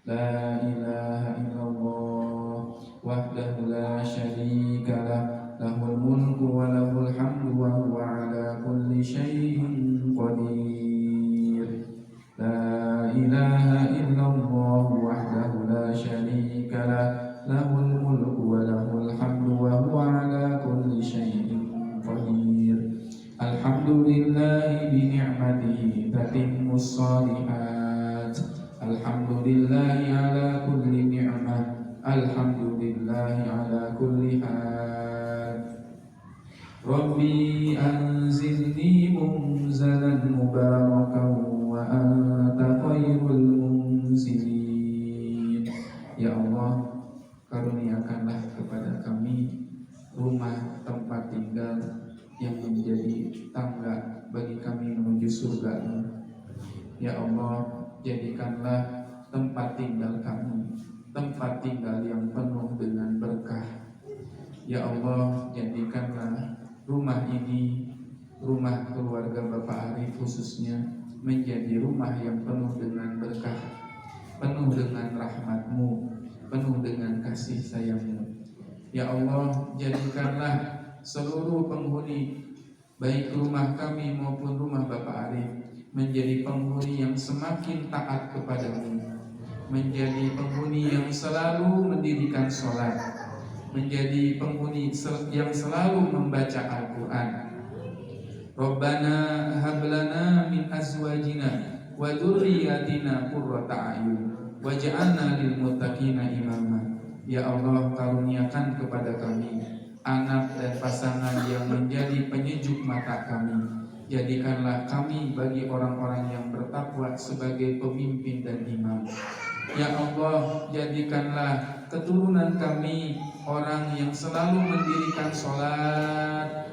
La ilaha illallah wahdahu la syarika lah, lahul mulku wa lahul hamdu wa huwa ala kulli syai'in qadir. La ilaha illallah wahdahu la syarika lah, lahul mulku wa lahul hamdu wa huwa ala kulli syai'in qadir. Alhamdulillahi bi ni'matihi tatimmus shalihat. Alhamdulillahi ala kulli ni'mah. Alhamdulillahi ala kulli hal. Rabbi anzilni munzalan mubarakan wa anta khairul munzilin. Ya Allah, karuniakanlah kepada kami rumah tempat tinggal yang menjadi tangga bagi kami menuju surga-Mu. Ya Allah, jadikanlah tempat tinggal kami tempat tinggal yang penuh dengan berkah. Ya Allah, jadikanlah rumah ini, rumah keluarga Bapak Arif khususnya, menjadi rumah yang penuh dengan berkah, penuh dengan rahmat-Mu, penuh dengan kasih sayang-Mu. Ya Allah, jadikanlah seluruh penghuni, baik rumah kami maupun rumah Bapak Arif, menjadi penghuni yang semakin taat kepada-Mu, menjadi penghuni yang selalu mendirikan sholat, menjadi penghuni yang selalu membaca Al-Quran. Rabbana hablana min azwajina wa dzurriyyatina qurrata a'yun waj'alna lil muttaqina imama. Ya Allah, karuniakan kepada kami anak dan pasangan yang menjadi penyejuk mata kami. Jadikanlah kami bagi orang-orang yang bertakwa sebagai pemimpin dan imam. Ya Allah, jadikanlah keturunan kami orang yang selalu mendirikan sholat,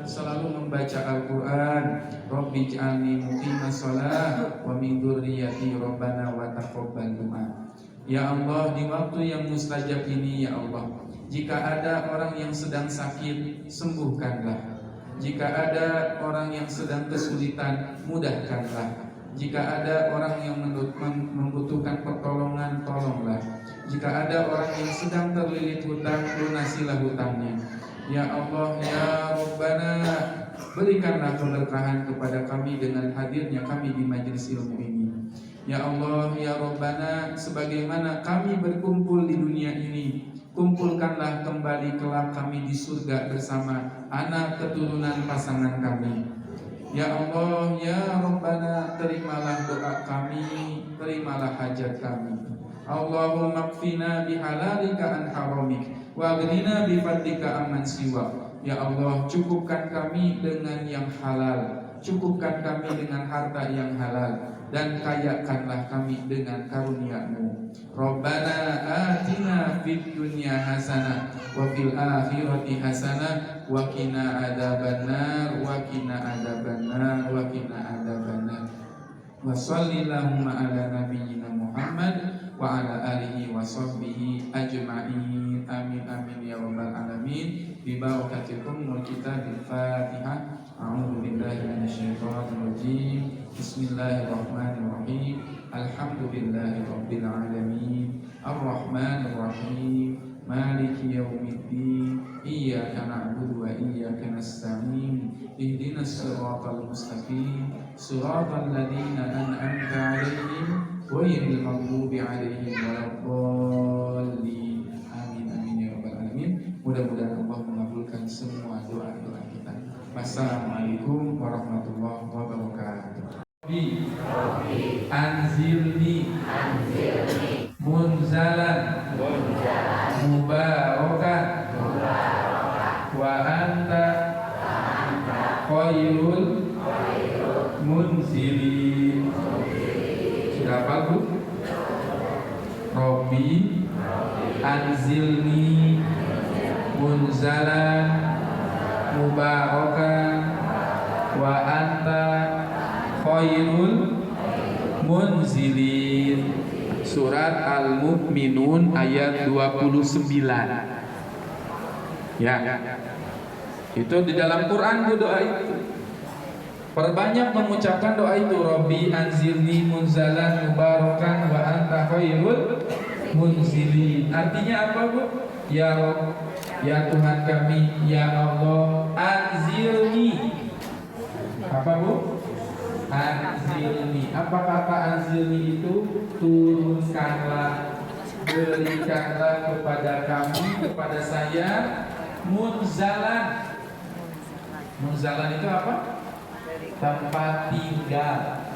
selalu membaca Al-Quran. Rabbi ij'alni muqimas sholat wa min dzurriyyati rabbana wa taqabbal du'a. Ya Allah, di waktu yang mustajab ini, ya Allah, jika ada orang yang sedang sakit, sembuhkanlah. Jika ada orang yang sedang kesulitan, mudahkanlah. Jika ada orang yang membutuhkan pertolongan, tolonglah. Jika ada orang yang sedang terlilit hutang, lunasilah hutangnya. Ya Allah, ya Rabbana, berikanlah keberkahan kepada kami dengan hadirnya kami di majelis ilmu ini. Ya Allah, ya Rabbana, sebagaimana kami berkumpul di dunia ini, kumpulkanlah kembali kelak kami di surga bersama anak keturunan pasangan kami. Ya Allah, ya Rabbana, terimalah doa kami, terimalah hajat kami. Allahumma kfina bihalalika an haramik wa aghnina bifadlika amman siwa. Ya Allah, cukupkan kami dengan yang halal, cukupkan kami dengan harta yang halal, dan kayakanlah kami dengan karunia-Mu. Rabbana atina fid dunya hasanah wa fil akhirati hasanah wa qina adzabannar wa qina adzabannar wa qina adzabannar. Wa sallallahu ala nabiyyina Muhammad wa ala alihi wa sahbihi ajma'in. Amin amin ya rabbal alamin. Bi barakatikum wal kitabil Fatihah. A'udzu billahi minasyaitonir rajim. Bismillahirrahmanirrahim. Alhamdulillahi rabbil alamin. Arrahmanir rahim. Maliki yaumiddin. Iyyaka na'budu wa iyyaka nasta'in. Ihdinas siratal mustaqim. Siratal ladzina an'amta 'alaihim ghairil maghdubi 'alaihim waladdallin. Amin amin ya rabbal alamin. Mudah-mudahan Allah mengabulkan semua doa-doa kita. Wassalamualaikum warahmatullahi wabarakatuh. Anzilni munzalan mubarakan wa anta khairul munzilin. Sudah apa Bu? Robbi anzilni munzalan mubarakan wa anta khairul munzilin. Surat Al-Mu'minun ayat 29. Ya. Itu di dalam Quran Bu doa itu. Perbanyak mengucapkan doa itu. Rabbi anzilni munzalan mubarakan wa anta khairul munzilin. Artinya apa Bu? Ya Rabb, ya Tuhan kami, ya Allah, anzilni. Apa Bu? Anzilni. Apa kata anzilni itu? Turunkanlah, berikanlah kepada kami, kepada saya, munzalan. Munzalan itu apa? Tempat tinggal.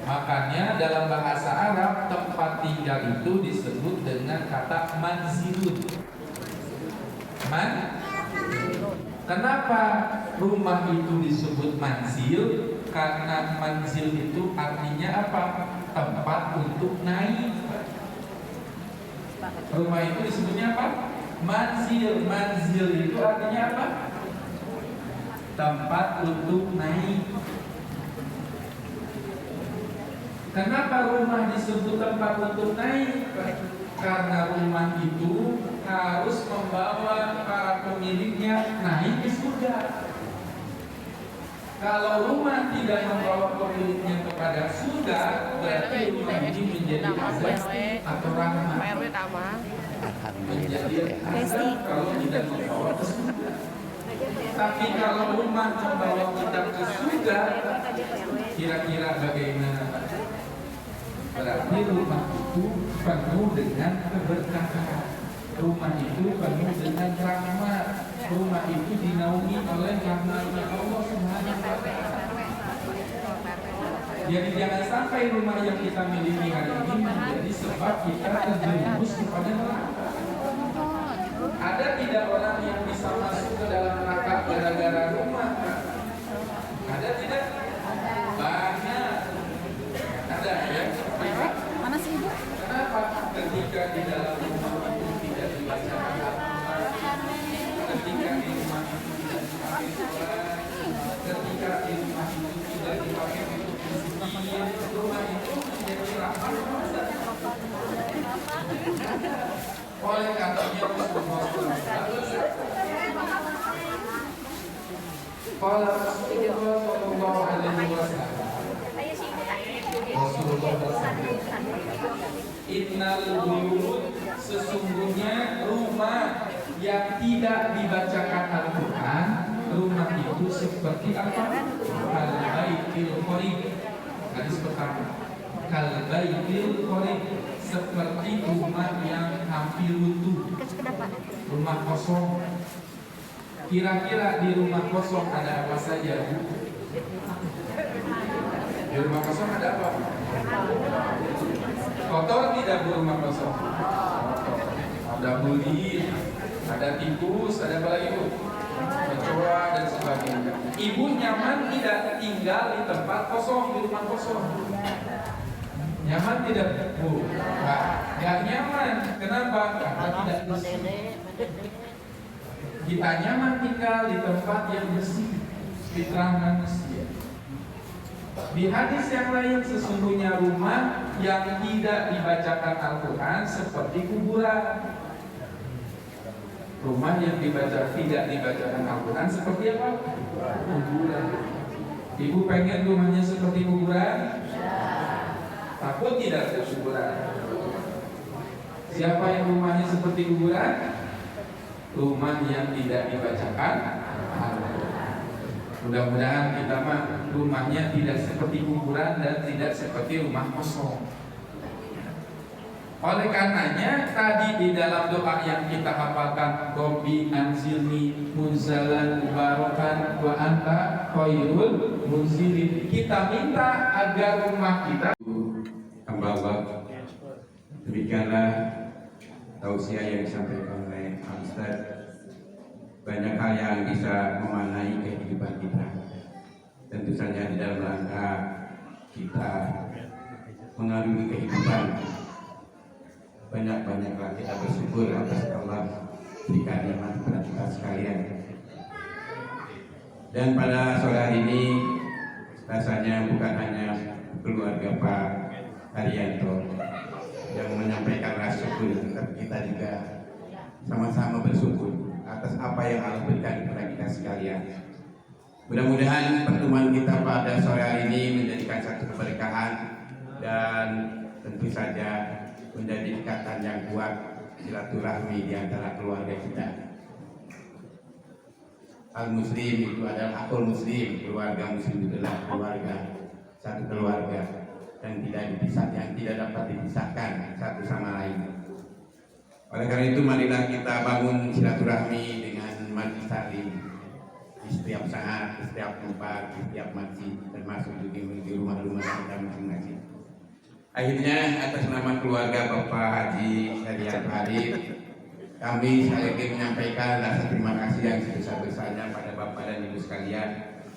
Makanya dalam bahasa Arab tempat tinggal itu disebut dengan kata manzilun. Kenapa rumah itu disebut manzil? Karena manzil itu artinya apa? Tempat untuk naik. Rumah itu disebutnya apa? Manzil. Manzil itu artinya apa? Tempat untuk naik. Kenapa rumah disebut tempat untuk naik? Karena rumah itu harus membawa para pemiliknya naik ke surga. Kalau rumah tidak membawa pemiliknya kepada surga, berarti rumah ini menjadi azab atau rahmat. Menjadi azab kalau tidak membawa ke surga. Tapi kalau rumah membawa kita ke surga, kira-kira bagaimana? Berarti rumah itu penuh dengan keberkahan. Rumah itu penuh dengan rahmat. Rumah itu dinaungi oleh rahmatnya Allah Subhanahu wa Ta'ala. Jadi jangan sampai rumah yang kita miliki hari ini menjadi sebab kita terjerumus kepada neraka. Ada tidak orang yang bisa masuk ke dalam neraka gara-gara rumah? Ada tidak? Banyak. Ada ya? Mana sih Ibu? Kenapa? Ketika di dalam rumah itu tidak dibaca Al-Quran, ketika di rumah itu tidak dipakai sholat, ketika di rumah itu tidak dipakai untuk berzikir, rumah itu menjadi rahmat. Oleh karenanya Rasulullah sallallahu alaihi wasallam Rasulullah bersabda, innal buyut sesungguhnya rumah yang tidak dibacakan Al-Quran, rumah itu seperti apa? Kalbaitil qorib. Hadis pertama, kalbaitil qorib, seperti rumah yang hampir runtuh, rumah kosong. Kira-kira di rumah kosong ada apa saja, Bu? Di rumah kosong ada apa? Kotor tidak, Bu, rumah kosong? Ada bulir, ada tikus, ada apa lagi, Bu? Kecoa dan sebagainya. Ibu nyaman tidak tinggal di tempat kosong, di rumah kosong? Nyaman tidak, Bu? Nggak nyaman. Kenapa? Karena tidak bersih. Kita nyaman tinggal di tempat yang bersih, fitrah manusia. Di hadis yang lain, sesungguhnya rumah yang tidak dibacakan Al-Quran seperti kuburan. Rumah yang tidak dibacakan Al-Quran seperti apa? Kuburan. Ibu pengen rumahnya seperti kuburan? Takut tidak ke kuburan? Siapa yang rumahnya seperti kuburan? Rumah yang tidak dibacakan Al-Quran. Mudah-mudahan kita mah rumahnya tidak seperti kuburan dan tidak seperti rumah kosong. Oleh karenanya tadi di dalam doa yang kita hafalkan, Rabbi anzilni munzalan mubarakan wa anta khairul munzilin, kita minta agar rumah kita. Hamba Allah, demikianlah tausiah yang disampaikan oleh Ustaz. Banyak hal yang bisa memaknai kehidupan kita. Tentu saja di dalam rangka kita mengarungi kehidupan, banyak-banyaklah kita bersyukur atas Allah berikan nikmat kepada kita sekalian. Dan pada sore hari ini rasanya bukan hanya keluarga Pak Haryanto yang menyampaikan rasa syukur, tetapi kita juga sama-sama bersyukur atas apa yang Allah berikan kepada kita sekalian. Mudah-mudahan pertemuan kita pada sore hari ini menjadikan satu keberkahan dan tentu saja menjadi ikatan yang kuat silaturahmi di antara keluarga kita. Al-Muslim itu adalah akul Muslim, keluarga Muslim itu adalah keluarga, satu keluarga yang tidak dipisah, yang tidak dapat dipisahkan satu sama lain. Oleh karena itu marilah kita bangun silaturahmi dengan majlis taklim di setiap saat, di setiap tempat, di setiap masjid, termasuk juga di rumah-rumah kita masing-masing. Akhirnya atas nama keluarga Bapak Haji Haryanto Arif, kami sekali lagi menyampaikan rasa terima kasih yang sebesar-besarnya pada Bapak dan Ibu sekalian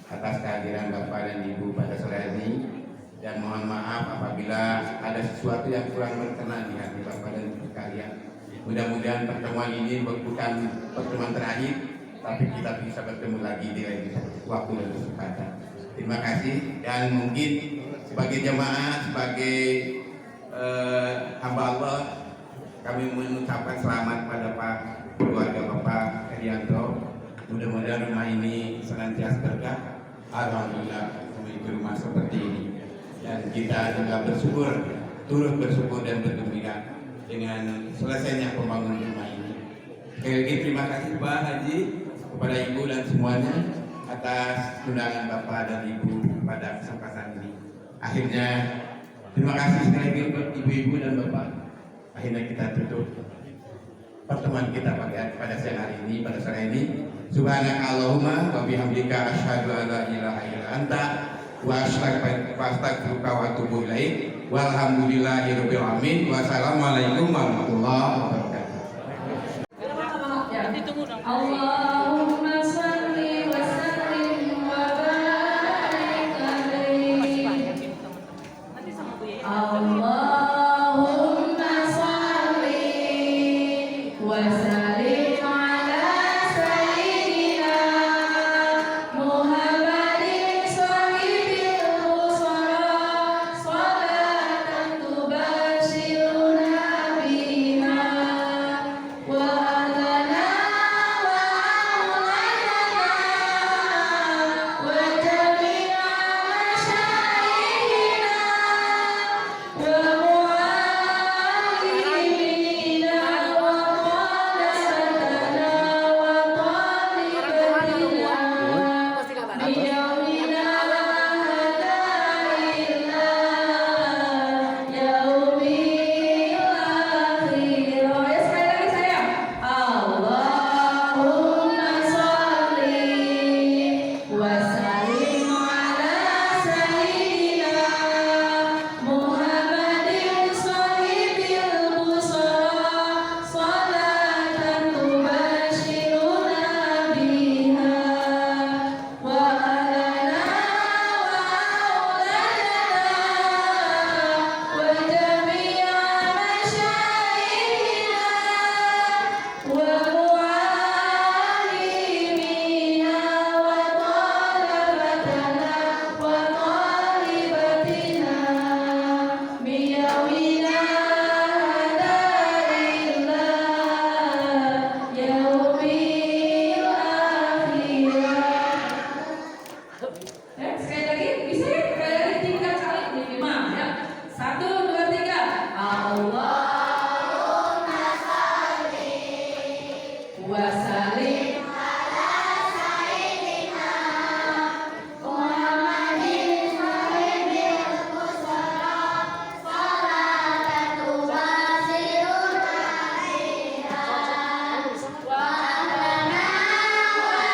atas kehadiran Bapak dan Ibu pada sore ini, dan mohon maaf apabila ada sesuatu yang kurang berkenan di hati Bapak dan Ibu sekalian. Mudah-mudahan pertemuan ini bukan pertemuan terakhir, tapi kita bisa bertemu lagi di lain waktu dan kesempatan. Terima kasih, dan mungkin sebagai jemaah, sebagai hamba Allah, kami mengucapkan selamat pada Pak keluarga Bapak Haryanto. Mudah-mudahan rumah ini senantiasa berkah. Alhamdulillah memiliki rumah seperti ini, dan kita juga bersyukur, turut bersyukur dan bergembira dengan selesainya pembangunan rumah ini. Sekali lagi terima kasih Pak Haji, kepada Ibu dan semuanya atas undangan Bapak dan Ibu pada kesempatan ini. Akhirnya terima kasih sekali lagi buat Ibu-ibu dan Bapak. Akhirnya kita tutup pertemuan kita pada siang hari ini, pada sore ini. Subhanakallahumma wa bihamdika asyhadu an la ilaha illa anta wa astaghfiruka wa atubu ilaik. Walhamdulillahirabbil alamin. Wassalamualaikum warahmatullahi wabarakatuh. Allahumma shalli wa sallim wa barik alaihi. Allahumma shalli wa sallim ala sayyidina Muhammadin sahibil busara, salatan tubashiruna biha wa adana wa Wasallim ala sayyidina Muhammadin sahibil musara salatan tuwasiruna biha wa ahlana wa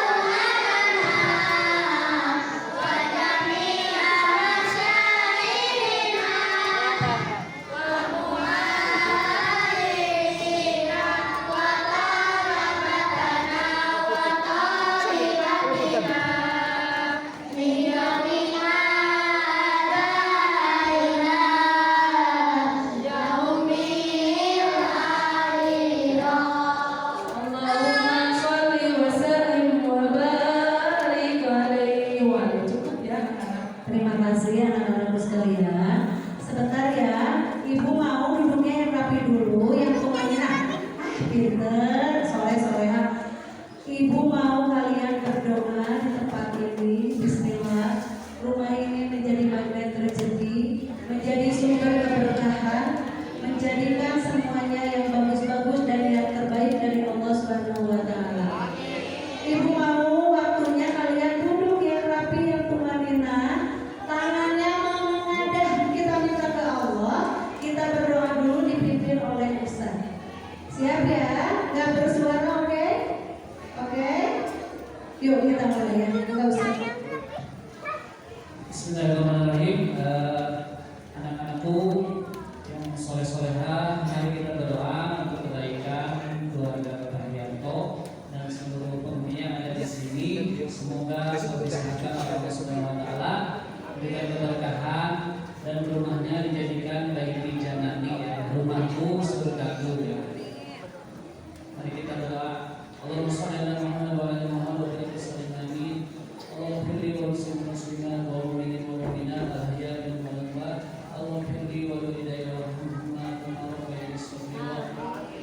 awladana wa jami'a masyayikhina wa mu'ayyidina wa talabatana wa talibatina min yawmina ila yaumil akhir. Allahumma sholli wa sallim wa barik alaihi wa cukup ya. Terima kasih anak-anakku sekalian. Sebentar ya, Ibu mau duduknya yang rapi dulu, yang tumanina. Pinter, soleh-soleha. Ibu mau kalian berdoa di tempat ini. Bismillah. Rumah ini menjadi magnet rezeki, menjadi sumber keberkahan, menjadikan semuanya yang bagus-bagus dan yang terbaik dari Allah Subhanahu wa taala. Ibu mau waktunya kalian duduk yang rapi, yang tumanina, tangannya mau mengadah, kita minta ke Allah, kita berdoa dulu dipimpin oleh Ustaz. Siap ya? Gak bersuara, oke? Oke? Yuk kita mulai ya, nggak usah. Bismillahirrahmanirrahim. Anak-anakku yang soleh-soleha, mari kita berdoa untuk kebaikan keluarga Bapak Haryanto dan seluruh penghuni yang ada di sini. Semoga selalu disehatkan oleh Allah Subhanahu wa taala, diberikan keberkahan dan rumahnya dijadikan baiti jannati ya. Rumahku surgaku ya. Mari kita berdoa. Allahumma shalli ala Muhammad wa ala Muhammad wa barik sallim amin. Allahumma firli wa muslimin wa mu'minin wa mu'minat al-ahya min wal-amwat. Allahumma firli wa walidayya warhamhuma kama rabbayani shaghira.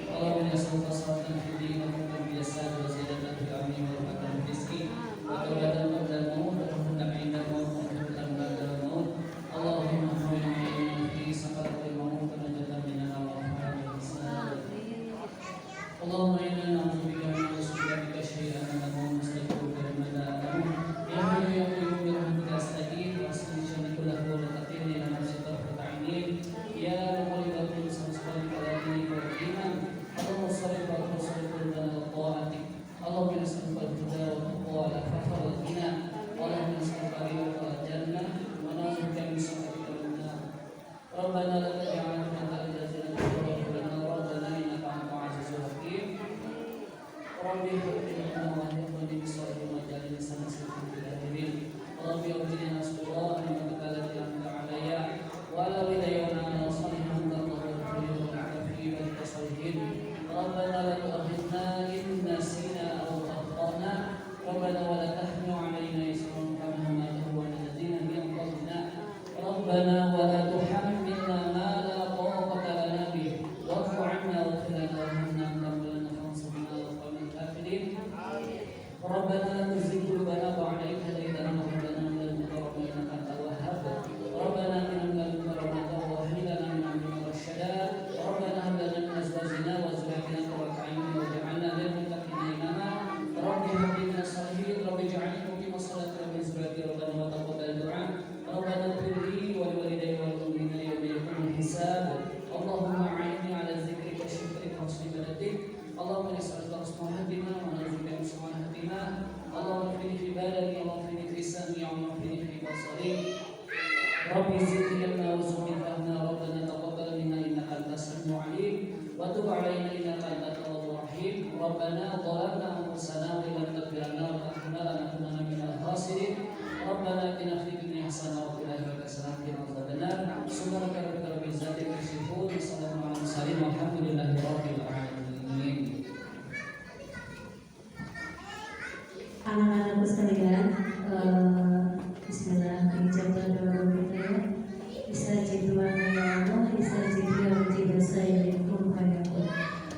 Allahumma nas'aluka salatan fid din wa hukman bil lisan wa ziyadatan fil ilmi wa rahmatan fil rizqi wa tawbatan qabla al-maut wa rahmatan 'inda al-maut wa rahmatan ba'da al-maut. Allahumma hamdina fi sakaratil maut wa najatan min al-awham wal hisab. Allahumma inna na'udzubika min al-su'ati syai'an namun nastaghfiruka lima la na'lamu. Ya hayyu ya qayyum bi rahmatika astaghfir wa aslih shani kullahu wa la taqini ila nafsi tarfata 'ainin. Ya muqallibal qulub sabqani ala dinika wal iman. Allahumma shalli wa sallim ala ta'atik. Allahumma nas'aluka al-huda wa taqwa wal afafa wal ghina. Allahumma nas'aluka al jannah wa na'udzubika min sakhatika wan nar. Rabbana la taj'alna fitnatan lil ladzina kafaru wa lana rabbana innaka antal azizul hakim. Rabbi habli wa hibni bisawri wa jalil sana sirrin fil akhirin. Rabbi awjini nasrullah wa maqalati anta alayya wa la wilayana ala salihin Allah wa khairu wa afi wa tasalihin. Rabbana la tu'akhidna in nasina aw akhtana. Rabbana wa la tahmil alayna isran kama hamaltahu 'ala alladhina min qablina. Rabbana wa la tuhammilna ma la taqata lana bih. Wa'fu 'anna waghfir lana warhamna anta maulana fansurna 'alal qawmil kafirin. Rabbana la tuzigh qulubana ba'da idh hadaytana wa hab lana min ladunka rahmatan innaka antal wahhab. Rabbana inna lana rahmatan wa hab lana min amrina rashada. Rabbana hab lana min azwajina wa dhurriyyatina qurrata a'yun waj'alna lil muttaqina imama. Rabbi hab lana salihin. Rabbi ij'alni muqima sholati wa min dhurriyyati rabbana wa taqabbal du'a. Rabbana ighfir li wa liwalidayya wal mu'minina yawma yaqumul hisab. Allahumma a'inni 'ala dzikrika wa syukrika wa husni ibadatik. Allahumma nas'aluka husnal khatimah wa na'udzubika min su'il khatimah. Allahumma ighfirli fi badani wa ighfirli fi sam'i wa ighfirli fi basari. Rabbi zidni ilma warzuqni fahma. Rabbana taqabbal minna innaka antas samiul 'alim wa tub 'alaina innaka antat tawwabur rahim. Rabbana dhalamna anfusana wa illam taghfir lana wa tarhamna lanakunanna minal khasirin. Rabbana atina fid dunya hasanah wa fil akhirati hasanah wa qina adzabannar. Subhanaka rabbil izzati amma yasifun. Wassalamu ala mursalin walhamdulillahi rabbil alamin. Anak-anakku sekalian, Bismillah, dijabah doa kita ya. Istajibna ya Allah, istajibna wajib sayyidikum hayakum.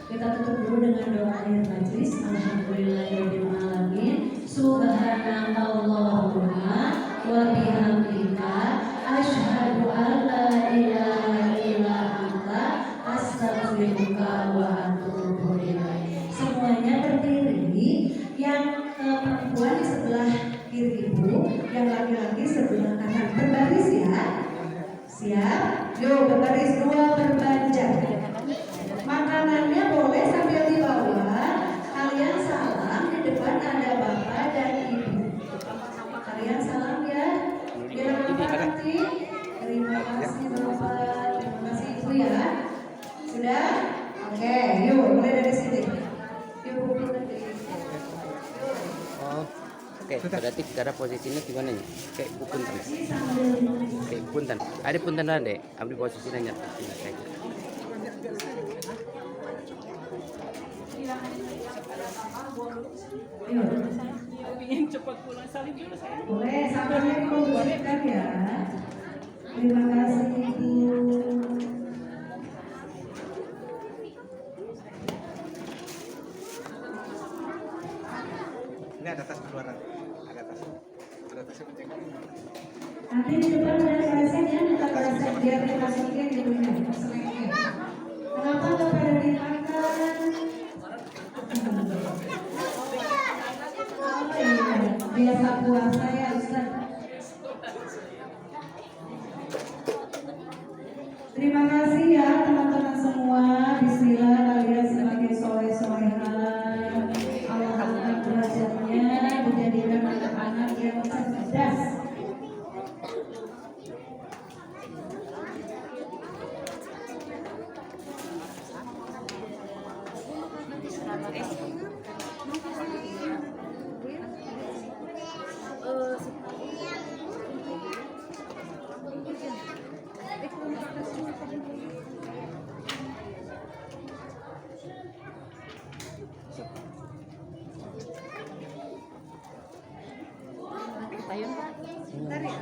Kita tutup dulu dengan doa akhir majlis. Alhamdulillahirabbil alamin. Subhanakallahumma wa bihamdika asyhadu an la ilaha illa anta astaghfiruka wa atubu ilaik. Semuanya Oke, berarti sekarang posisinya gimana nih? Kayak punten. Kayak punten. Ada punten ada deh. Ambil posisinya nyata. Kayak. Ingin cepat pulang salib dulu saya. Boleh sampai dikondisikan ya. Terima kasih Ibu. Ini ada tas keluar, ada tasnya penjaga. Nanti di depan ada kresek ya, minta kresek biar dimasukin gitu ya. Keselengnya. Kenapa nggak pada dimakan? Oh iya, biasa puasa ya Ustaz. Terima kasih ya teman-teman semua. Bismillah kalian sebagai soleh-solehan. Allah angkat derajatnya menjadikan anak-anak yang cerdas. Bentar ya.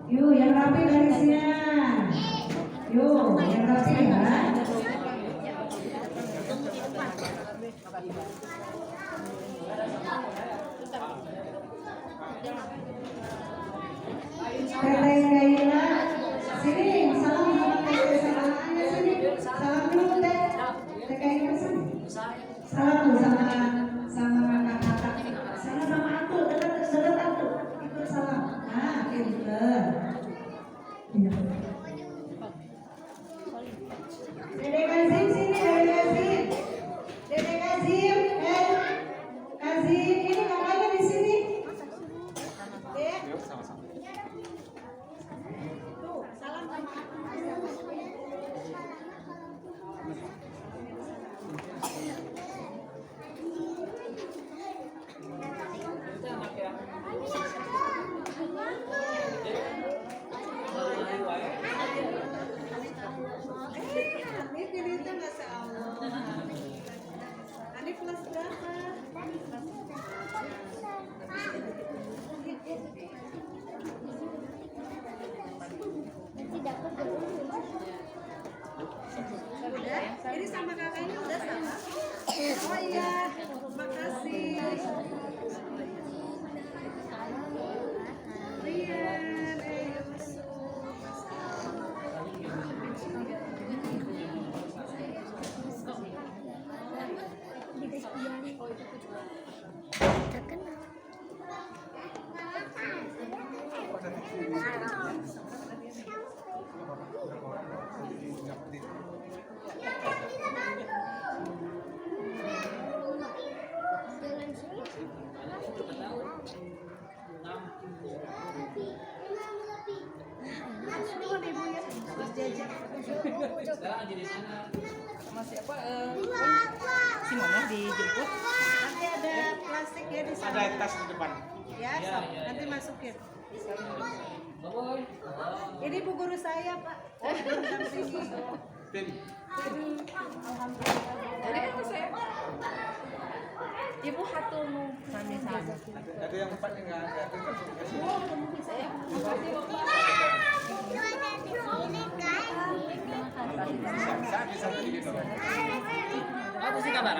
Yuk, yang rapi garisnya. Yuk, yang rapi ya. Teteh Gaila, sini salam sama Teteh Salamanya sini. Salam dulu Teh. Teteh Gaila sini. Salam dulu sama kakak-kakak. Salam sama aku, dekat aku. Ikut salam. Nah, pinter. Iya. Dedek Kazim sini, Dedek Kazim. Dedek Kazim, Kazim, ini kakaknya di sini. Dek. Yuk sama-sama. Tuh, salam sama aku. Anif ini tuh Masya Allah. Anif kelas berapa? Udah? Ini sama kakaknya udah sama? Oh iya, makasih. Rian, Yusuf. Sama siapa? Si Mama dijemput. Nanti ada plastik ya di sana. Ada tas di depan. Ya, sok. Nanti masukin. Ini bu guru saya Pak. Pin. Ibu hatunu sami-sami. Ada yang empat yang nggak ada. Apa sih kabar?